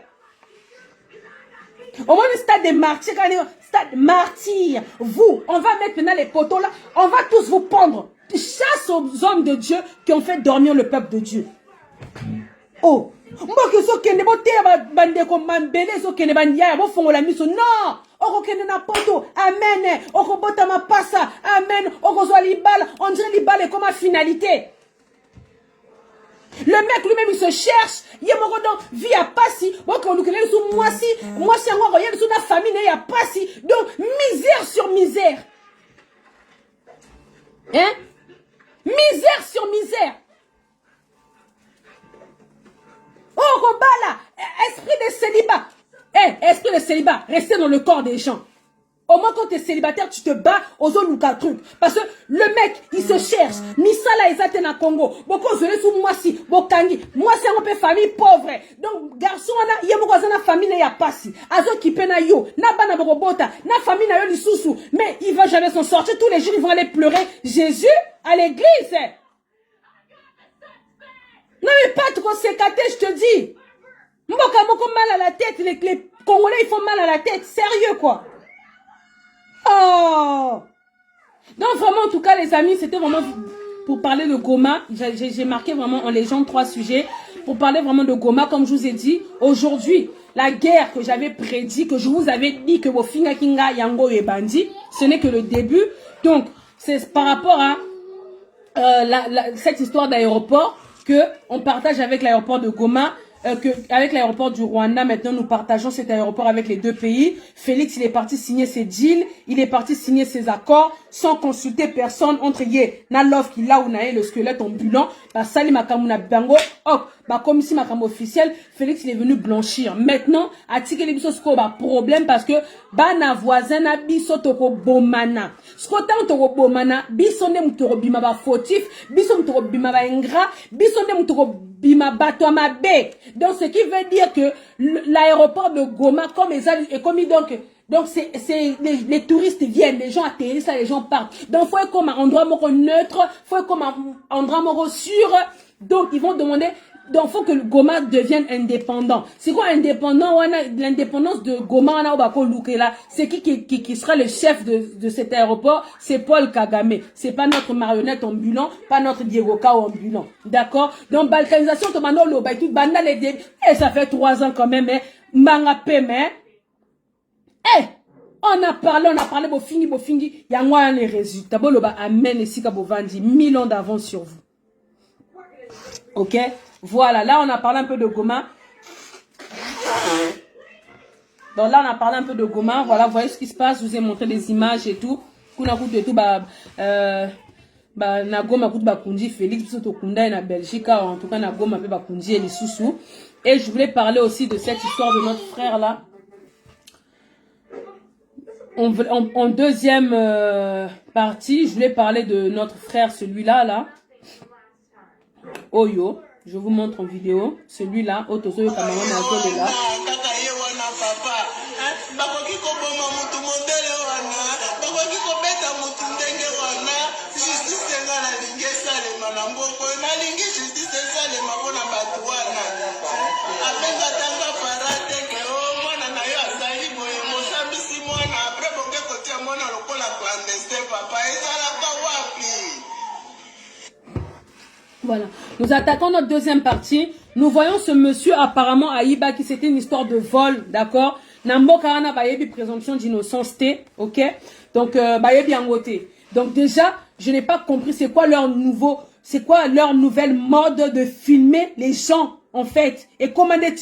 Au moins le stade des martyrs, stade martyr. Vous, on va mettre maintenant les poteaux là. On va tous vous pendre. Chasse aux hommes de Dieu qui ont fait dormir le peuple de Dieu. Oh. Non. Okokende na poto, amen. Okobota ma passa, amen. Okozwa libala, on dirait libala comme finalité. Le mec lui-même il se cherche, il y a mon rodon, vie à passi, moi quand on nous connaît sous moi si encore rien sous la famille il y a passi. Donc misère sur misère. Hein? Misère sur misère. Oh Robala, esprit de célibat. Esprit de célibat, restez dans le corps des gens. Au moins quand tu es célibataire, tu te bats aux zones ou truc. Parce que le mec, il se cherche. Misala ezate na Congo. Boko zole sou mwasi, bokangi. Mwasi on peut famille pauvre. Donc garçon na yemo kwa na famille na ya pasi. Azo kipe na yo, na bana bokobota, na famille na yo lisusu. Mais il va jamais s'en sortir. Tous les jours ils vont aller pleurer Jésus à l'église. Non mais pas trop sécaté, je te dis. Mboka moko mal à la tête, les Congolais ils font mal à la tête, sérieux quoi. Oh. Donc vraiment en tout cas les amis, c'était vraiment pour parler de Goma. J'ai marqué vraiment en légende 3 sujets. Pour parler vraiment de Goma, comme je vous ai dit, aujourd'hui, la guerre que j'avais prédit, que je vous avais dit que Bofinga Kinga Yango et Bandi, ce n'est que le début. Donc c'est par rapport à cette histoire d'aéroport que on partage avec l'aéroport de Goma. Avec l'aéroport du Rwanda, maintenant nous partageons cet aéroport avec les deux pays. Félix, il est parti signer ses deals, il est parti signer ses accords sans consulter personne entre Yé, Nalov qui là où naé le squelette ambulant, Sali Makamuna Bango, bah comme si ma cam officielle, Félix il est venu blanchir. Maintenant, à tike les biso sko ba problème parce que ba na voisin na biso toko bomana. Sko tan toko bomana, biso ne mutoko bima ba fautif, biso mutoko bima ba ingrat, biso ne mutoko bima bato ma bec. Donc ce qui veut dire que l'aéroport de Goma comme est commis donc c'est les touristes viennent, les gens atterrissent, ça les gens partent. Donc faut comme un endroit neutre, faut comme un endroit sûr. Donc ils vont demander, donc faut que le Goma devienne indépendant. C'est quoi indépendant? L'indépendance de Goma on a obako Lukela. C'est qui sera le chef de cet aéroport? C'est Paul Kagame. C'est pas notre marionnette ambulant, pas notre Diego Kao ambulant. D'accord? Donc balkanisation to mano lo tout banda les débits. Et ça fait 3 ans quand même, hein. Manga peme. Eh, on a parlé, bofingi, il y a moi les résultats. Bon, amen, ici, Kabovandi, 1000 ans d'avance sur vous. Ok, voilà, là, on a parlé un peu de Goma. Donc là, on a parlé un peu de Goma. Voilà, voyez ce qui se passe, je vous ai montré les images et tout. Kuna kutu et tout, na Goma kutu bakundi, Félix, biso kunda na Belgique, en tout cas, na Goma pe bakundi et les sous-sous. Et je voulais parler aussi de cette histoire de notre frère là. En deuxième partie, je voulais parler de notre frère, celui-là, là. Oyo, je vous montre en vidéo. Celui-là, Otosoyo Kamaron est là. Voilà, nous attaquons notre deuxième partie. Nous voyons ce monsieur apparemment à Iba qui c'était une histoire de vol, d'accord. Namboka ana bayebi présomption d'innocence, ok. Donc bayebi angoté. Donc déjà, je n'ai pas compris c'est quoi leur nouvelle mode de filmer les gens en fait. Et comment être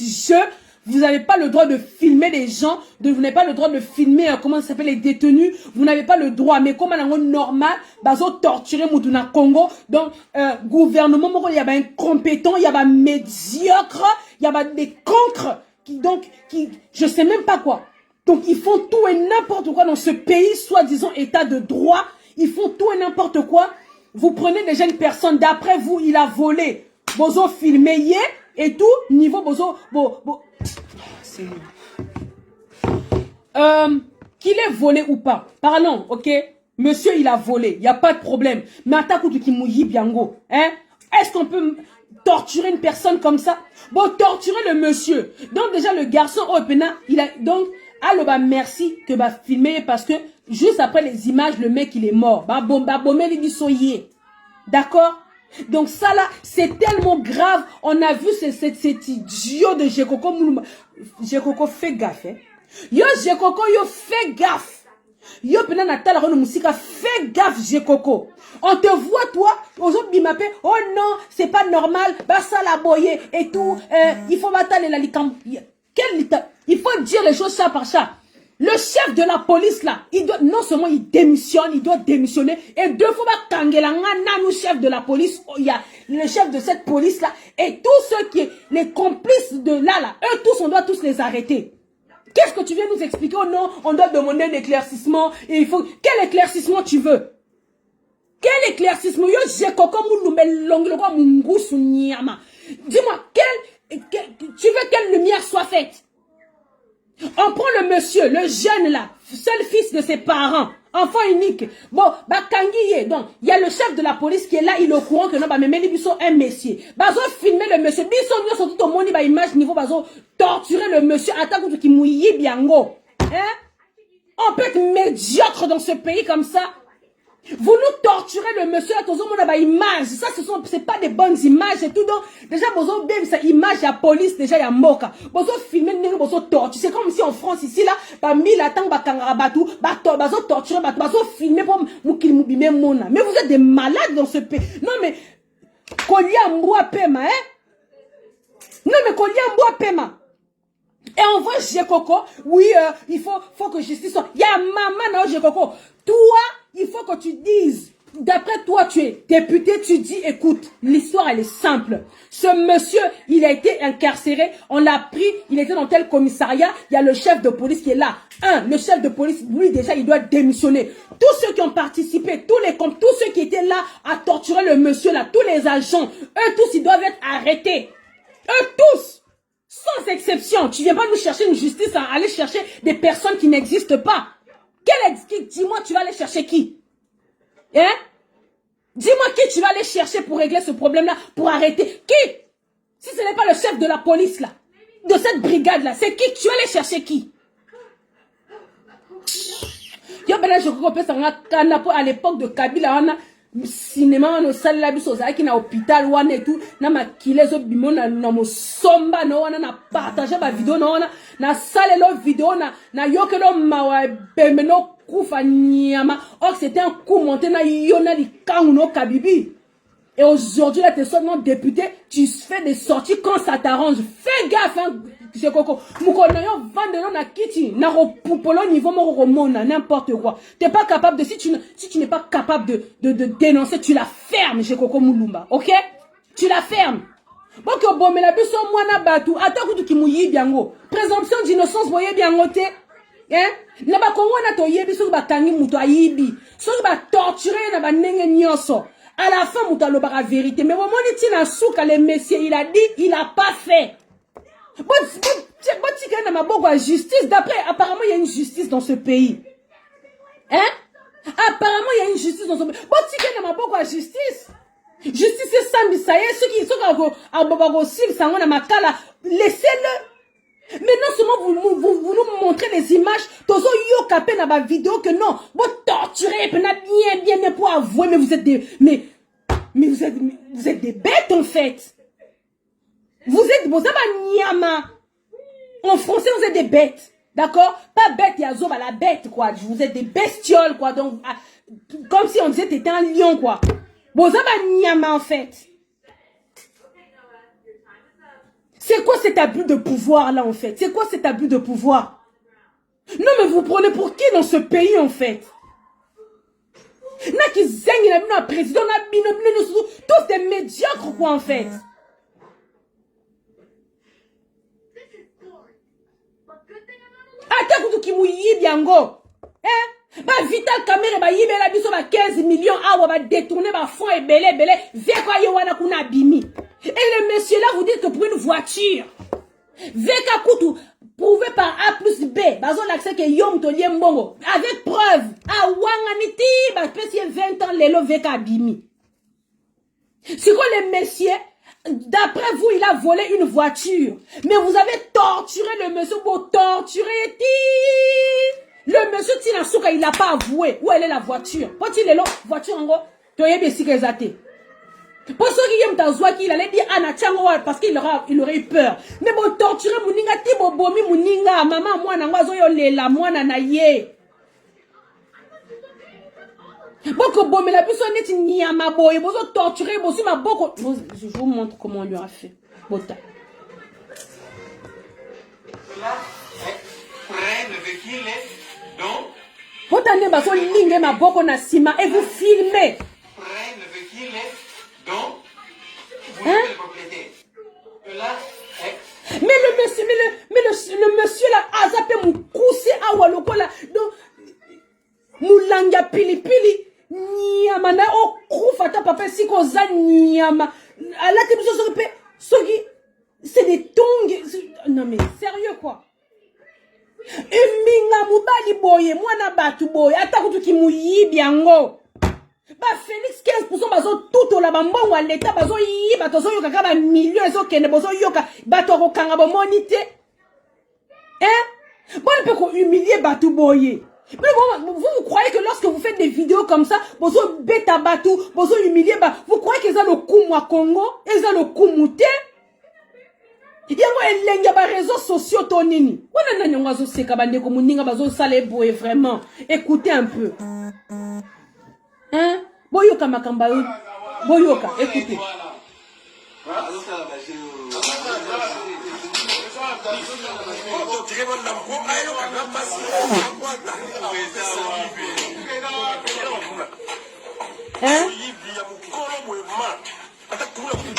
vous n'avez pas le droit de filmer les gens, vous n'avez pas le droit de filmer, comment ça s'appelle, les détenus, vous n'avez pas le droit, mais comme on normal, bazo torturer Moutouna Congo, donc, gouvernement, il y a un incompétent, il y a un médiocre, il y a des cancres, je sais même pas quoi. Donc, ils font tout et n'importe quoi dans ce pays, soi-disant état de droit, ils font tout et n'importe quoi. Vous prenez déjà une personne, d'après vous, il a volé, bozo filmé, et tout, niveau bozo, qu'il ait volé ou pas, parlons, ok? Monsieur, il a volé, il n'y a pas de problème. Mais attaque qui mouille biango, hein? Est-ce qu'on peut torturer une personne comme ça? Bon, torturer le monsieur. Donc déjà, le garçon, il a, donc, alors, merci que va filmer parce que juste après les images, le mec, il est mort. D'accord? Donc ça là, c'est tellement grave. On a vu cet idiot de Jekoko. Jekoko fait gaffe. Hein? Yo Jekoko, yo fait gaffe. Yo pena natala rono musika fait gaffe Jekoko. On te voit toi, aujourd'hui bimapé. Oh non, c'est pas normal. Bah ça la boyer et tout. Il faut batailler la licam. Il faut dire les choses ça par ça. Le chef de la police là, il doit non seulement il démissionne, il doit démissionner et 2 fois le chef de la police, il y a le chef de cette police là et tous ceux qui les complices de là, eux tous on doit tous les arrêter. Qu'est-ce que tu viens nous expliquer? Oh non, on doit demander un éclaircissement et il faut quel éclaircissement tu veux? Quel éclaircissement? Yo j'ai coco dis-moi tu veux quelle lumière soit faite? On prend le monsieur, le jeune là, seul fils de ses parents, enfant unique. Bon, bah Kangiye, donc il y a le chef de la police qui est là, il est au courant que non, bah mais biso un messier. Bazo filmer le monsieur, biso nous sorti au monde, bah image niveau bazo torturer le monsieur, attaque qui mouille biango. Hein? On peut être médiocre dans ce pays comme ça. Vous nous torturez le monsieur, à image. Ça, c'est pas des bonnes images et tout. Donc, déjà, vous avez cette image, il y a police, déjà, il y a moka. Vous avez filmé, vous avez torturé. C'est comme si en France, ici, là, bah, mille attends, bah, kangarabatou, bah, torturé, bah, filmé pour moukilmoubime mona. Mais vous êtes des malades dans ce pays. Non, mais, kolia mboua pema, hein? Non, mais kolia mboua pema. Et on voit Jekoko, oui, il faut que justice soit. Il y a maman dans Jekoko. Toi, il faut que tu dises, d'après toi, tu es député, tu dis, écoute, l'histoire, elle est simple. Ce monsieur, il a été incarcéré, on l'a pris, il était dans tel commissariat, il y a le chef de police qui est là. Le chef de police, lui, déjà, il doit démissionner. Tous ceux qui ont participé, tous ceux qui étaient là à torturer le monsieur, là, tous les agents, eux tous, ils doivent être arrêtés. Eux tous, sans exception. Tu viens pas nous chercher une justice à aller chercher des personnes qui n'existent pas. Dis-moi, tu vas aller chercher qui? Hein? Dis-moi qui tu vas aller chercher pour régler ce problème-là, pour arrêter. Qui? Si ce n'est pas le chef de la police, là, de cette brigade-là, c'est qui? Tu vas aller chercher qui? Yo, ben là, je crois que ça à l'époque de Kabila, on a cinéma, on a salle la biso, qui na hôpital, on et tout, na makile, zo bimon, na mo somba, on a partagé ma vidéo, na salle la vidéo, na yoke lo mawa, bemeno, koufa nyama. Or, c'était un coup monté, na yona li kangno kabibi. Et aujourd'hui, là, tu es seulement député, tu fais des sorties quand ça t'arrange. Fais gaffe, hein, je coco. Moukonoyo, vendre na kiti, na repopolo niveau moromona, n'importe quoi. T'es pas capable de, si tu n'es pas capable de dénoncer, tu la fermes, je coco moulumba, ok? Tu la fermes. Bon, que bon, mais la biso, moi, na batou, attends, ki mouyi biango. Présomption d'innocence, voyez biango, te. Hein? Na ba kongo na to yebi, so ba tangi muto ayibi. So ba torturer na ba nenge nyoso. À la fin, Moutalo la vérité. Mais au moment où il a souka le messieurs, il a dit, il n'a pas fait. Justice. D'après, apparemment, il y a une justice dans ce pays. Hein? Apparemment, il y a une justice dans ce pays. Justice. Justice, c'est Sambi, ça y est, ceux qui sont laissez-le. Mais non seulement vous nous montrez les images, tozo yo kapé na ba vidéo que non, vous torturez, bien pour avouer, mais vous êtes des, mais vous êtes des bêtes en fait. Vous êtes nyama. En français, vous êtes des bêtes, d'accord? Pas bête yazoba la bête quoi. Vous êtes des bestioles quoi. Donc comme si on disait t'étais un lion quoi. Bozaba nyama en fait. C'est quoi cet abus de pouvoir là en fait? C'est quoi cet abus de pouvoir? Non mais vous prenez pour qui dans ce pays en fait? Naki zengi na bino président na bino tous des médiocres quoi en fait. Ata kutu kimuyi biango. Ba Vital Kamerhe ba yibela biso ba 15 millions awa ba détourner ba fonds et belé veka yewana kuna bimi. Et le monsieur là vous dites que pour une voiture veka kutu prouvé par A plus B bazo l'accès que yom to mbongo avec preuve a wanganiti ba pesi 20 ans lelo veka bimi. C'est quoi le monsieur? D'après vous, il a volé une voiture. Mais vous avez torturé le monsieur pour torturer. Le monsieur Tinasuka, il n'a pas avoué. Où elle est la voiture? Quand il est là, voiture en gros, tu as bien si qu'elle pour ceux qui aiment ta joie, il allait dire Anna Tchangoa parce qu'il aurait eu peur. Mais bon, torturer Mouninga, Tibo Bomi Mouninga, maman, moi, Nangozo Yolela, moi, Nanaye. Boko Bomi, la personne n'est ni à ma boy, bozo torturer, bozo ma boko. Je vous montre comment on lui a fait. Bota. Bota ne bazo lingue ma boko na sima et vous filmez. Hein? Mais le monsieur là a zappé mon coussi à Waloko là. Donc, Moulanga pili pili. Nyama na o krufata papa siko za nyama. Ala te biso sope soki c'est des tongs. Non mais sérieux quoi. Minga mubali boye mwana batu boye atakutu kimuyibi yango. Ba Félix 15% bazo tout la bambongo à l'état bazo yiba tozo yoka kaba millions ezo kende bazo yoka bato ko kanga ba monité. Hein? Bon on peut humilier batu boye. Mais vous croyez que lorsque vous faites des vidéos comme ça, vous bêta batou, vous humiliez, vous croyez qu'ils ont le coup moi Congo, ils ont le coup mouté? Il y a des réseaux sociaux tonini. Vraiment. Écoutez un peu. Hein? Boyoka makamba. Boyoka, écoutez. Hein?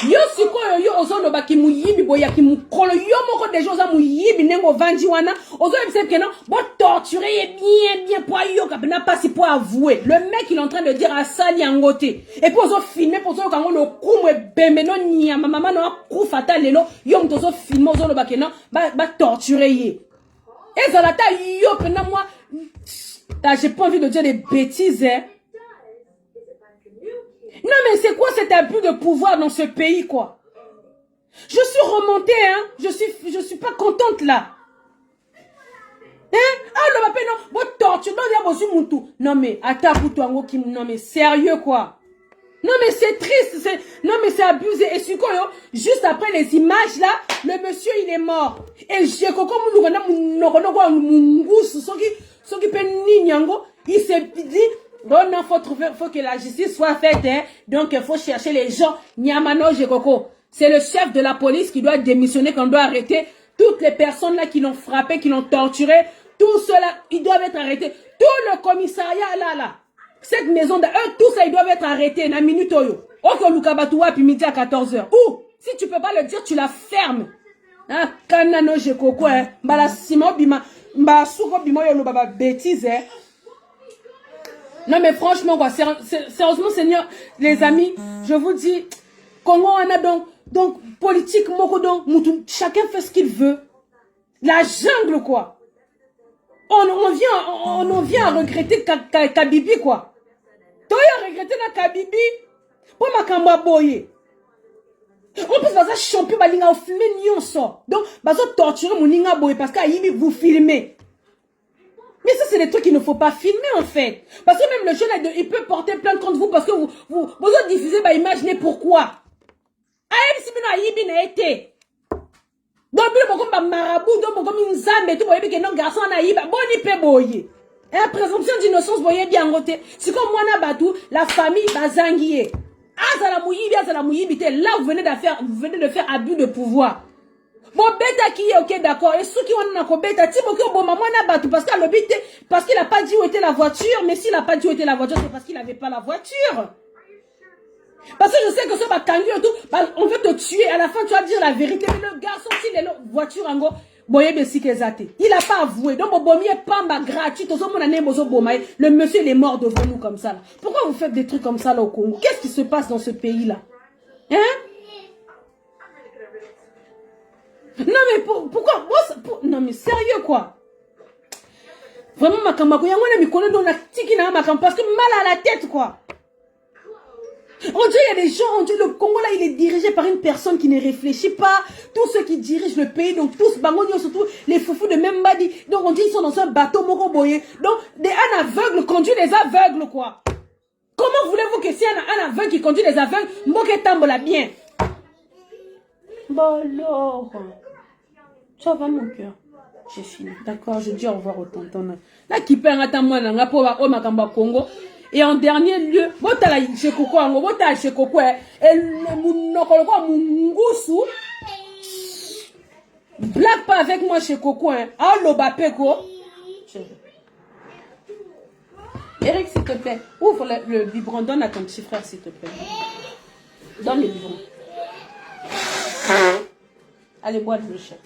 Yo sikoyo yo ozo baki muyibi boya ki mukolo yo moko déjà oza muyibi nengo vandi wana ozo yebise que non bon torturer bien pour yo kapena pas pour avouer le mec il est en train de dire à Sali Angote et puis ozo filmer pour ozo kango le kumu bembe no nya maman no kufa lelo yo mtozo filmer ozo baki non ba torturer ye et ça la ta yo pena moi j'ai pas envie de dire des bêtises hein. Non mais c'est quoi cet abus de pouvoir dans ce pays quoi? Je suis remontée hein, je suis pas contente là. Hein? Ah le papier non, bon torture, non mais attaque non mais sérieux quoi? Non mais c'est triste, non mais c'est abusé et c'est quoi juste après les images là, le monsieur il est mort et j'ai coco il s'est dit bon, non, faut que la justice soit faite, hein. Donc il faut chercher les gens. Nyamano Jekoko, c'est le chef de la police qui doit démissionner, qu'on doit arrêter toutes les personnes là qui l'ont frappé, qui l'ont torturé, tout cela, ils doivent être arrêtés. Tout le commissariat là, cette maison tout ça, ils doivent être arrêtés. Na minute oyo. Oko Lukabatoua puis midi à 14h. Ou si tu peux pas le dire, tu la fermes. Hein, Kanano Jekoko, hein. Mbala Simon Bima, Mbala Souko Bima yo baba bêtise, hein. Non mais franchement quoi, sérieusement Seigneur, les amis, je vous dis, Congo on a donc politique moko donc chacun fait ce qu'il veut. La jungle quoi. On en vient à regretter Kabibi quoi. Toi à regretter la Kabibi pour ma kamba boye. En plus baza champion balinga au filmer nyonso. Donc baza torturer mon ninga boye parce que vous filmez. Mais ça, c'est des trucs qu'il ne faut pas filmer, en fait. Parce que même le jeune, il peut porter plainte contre vous parce que vous diffusez, bah, imaginez pourquoi. Aïe, si vous avez n'a été. Donc, vous avez marabout, donc, vous avez une zambe, tout, vous avez un garçon, bon, il peut boyer. Et présomption d'innocence, vous voyez bien, c'est comme moi, la famille, bazangier. Ah, ça la mouyibi, là, vous venez de faire abus de pouvoir. Bon, bêta qui est ok, d'accord. Et ceux qui ont un bêta, bon, maman n'a battu parce qu'elle habite, parce qu'il n'a pas dit où était la voiture. Mais s'il n'a pas dit où était la voiture, c'est parce qu'il n'avait pas la voiture. Parce que je sais que ce bakangu et tout, bah, on veut te tuer. À la fin, tu vas dire la vérité. Mais le garçon, s'il est là, voiture, en gros, il n'a pas avoué. Donc, pas gratuit. Le monsieur, il est mort devant nous comme ça. Là. Pourquoi vous faites des trucs comme ça là au Congo? Qu'est-ce qui se passe dans ce pays-là? Hein? Non mais pourquoi non mais sérieux quoi. Vraiment makambako yango na mikolo don na tiki na makam parce que mal à la tête quoi. On dit il y a des gens, on dit le Congo là il est dirigé par une personne qui ne réfléchit pas. Tous ceux qui dirigent le pays donc tous bangonio surtout les foufous de Membadi. Donc on dit ils sont dans un bateau moko boye. Donc un aveugle conduit les aveugles quoi. Comment voulez-vous que si un aveugle qui conduit les aveugles moke tambola bien. Bon alors. Ça va mon cœur. J'ai fini. D'accord, je dis au revoir au tonton. Là qui perd à ta main, là pour au Makamba Congo. Et en dernier lieu, botala chez Coco, botala chez Coco, et le mungusu. Blague pas avec moi chez Coco, hein. Ah, l'obapeko. Eric, s'il te plaît, ouvre le biberon, donne à ton petit frère, s'il te plaît. Donne le biberon. Allez, bois le chef.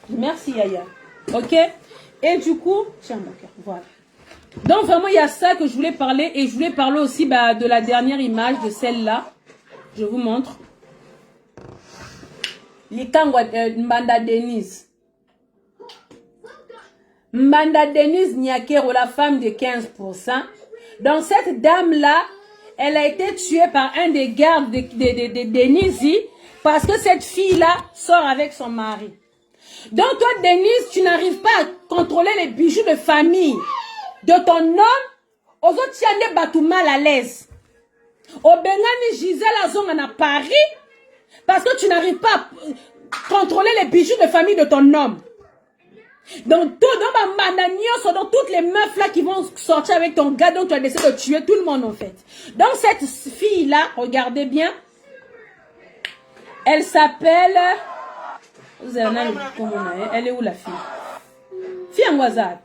Merci Yaya. Ok. Et du coup, tiens mon cœur. Voilà. Donc vraiment il y a ça que je voulais parler. Et je voulais parler aussi de la dernière image, de celle-là. Je vous montre. Likangwa Mbanda Denise. Mbanda Denise Nyakero, la femme de 15%. Donc cette dame-là, elle a été tuée par un des gardes de Denise parce que cette fille-là sort avec son mari. Donc toi, Denise, tu n'arrives pas à contrôler les bijoux de famille de ton homme. Aux autres, tu as des bateaux mal à l'aise. Au Bengani, Gisèle Azong à Paris, parce que tu n'arrives pas à contrôler les bijoux de famille de ton homme. Donc, dans toutes les meufs là qui vont sortir avec ton gars, donc tu as décidé de tuer tout le monde en fait. Donc cette fille-là, regardez bien, elle s'appelle... Elle est où la fille? Fille en WhatsApp.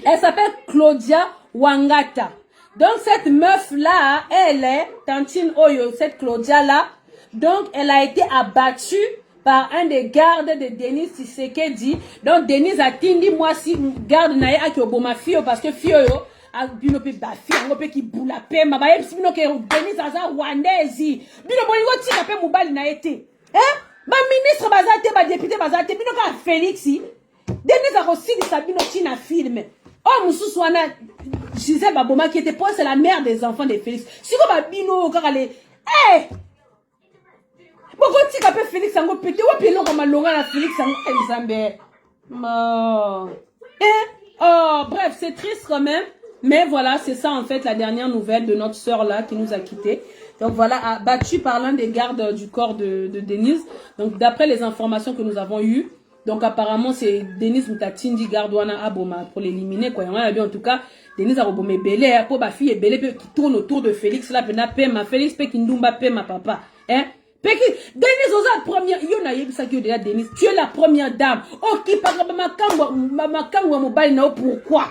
Elle s'appelle Claudia Wangata. Donc, cette meuf-là, elle est, Tantine Oyo, cette Claudia-là, donc, elle a été abattue par un des gardes de Denis Tshisekedi. Donc, Denis a dit, moi, si garde naïe a qui oboma fio, parce que fio yo, a bino pe ba fio, pe qui boula pe, ma ba yep, bino ke Denis aza rwandaisie. Bino bolingo tika pe moubali na été. Hein? Ba ministre bazate, ba député bazate, bino ka Félixi. Denis a aussi dit ça, bino tina film. Oh, moussou souana, Gisèle Baboma qui était pour c'est la mère des enfants de Félix. Si vous avez bino, quand elle est, hey! Pourquoi tu as fait Félix Sango pété ou bien comme la Félix Sango Nzambe? Oh, bref, c'est triste quand même. Mais voilà, c'est ça en fait la dernière nouvelle de notre sœur là qui nous a quittés. Donc voilà, abattue par l'un des gardes du corps de Denise. Donc d'après les informations que nous avons eues, donc apparemment c'est Denise Moutatindi Gardouana Aboma pour l'éliminer quoi. En tout cas, Denise a rebomé belé pour ma fille et belé qui tourne autour de Félix là, pena ma Félix pe qui ndumba pe ma papa. Hein? Denise Oza première, yona yebisa ki déjà Denise, tu es la première dame. Oh qui parle ma mobile na pourquoi?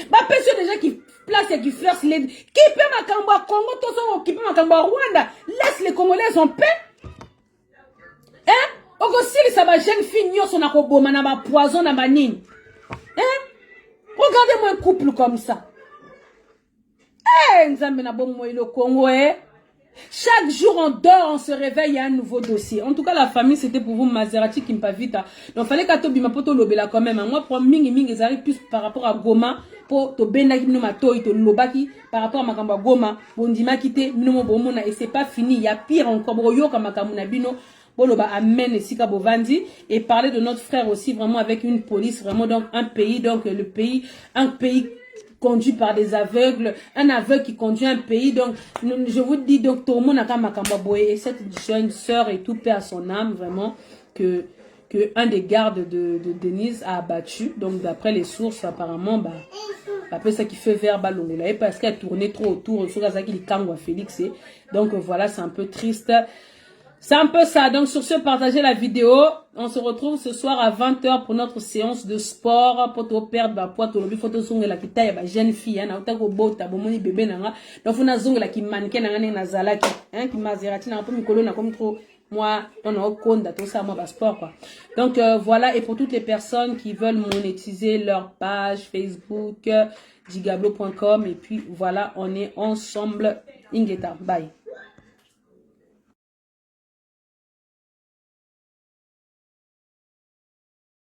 Ba personne déjà qui place et qui first lady. Qui peut ma kamba Congo to so qui peut ma kamba Rwanda. Laisse les Congolais en paix. Hein? Aussi ça va jeune fille nyoso na ko boma na ba poison na ba nini. Hein? Regardez-moi un couple comme ça. Eh, Nzambe na bomo le Congo Chaque jour on dort, on se réveille, il y a un nouveau dossier. En tout cas, la famille, c'était pour vous Maserati qui me pas vite. Donc, il fallait que tu me poto lobela quand même. Moi, pour mingi ils arrivent plus par rapport à Goma, pour te benaki no matoi, te lobaki, par rapport à Makamba Goma, bondima kite, no bomona, et c'est pas fini. Il y a pire encore, broyo comme Makamuna Bino, boloba amen et sika bovandi, et parler de notre frère aussi, vraiment avec une police, vraiment donc un pays, donc le pays, un pays conduit par des aveugles, un aveugle qui conduit un pays. Donc, je vous dis, donc, tout le monde a et cette jeune sœur et tout paix à son âme, vraiment, que un des gardes de Denise a abattu. Donc, d'après les sources, apparemment, après ça qui fait vers Balongolaye, parce qu'elle tournait trop autour, sur Kazaki, Félix. Donc, voilà, c'est un peu triste. C'est un peu ça. Donc, sur ce, partagez la vidéo. On se retrouve ce soir à 20h pour notre séance de sport. Pour te perdre, pour te lever, photo songe la kita, ya jeune fille, hein, na ko bota, bomoni bébé nanga. Donc, funa zonge la ki mannequin nanga na zalaki, hein, ki Maserati na un peu mikolo na comme trop. Moi, on a konda, tout ça, moi, sport, quoi. Donc, voilà. Et pour toutes les personnes qui veulent monétiser leur page Facebook, gigablo.com. Et puis, voilà, on est ensemble. Ingeta. Bye.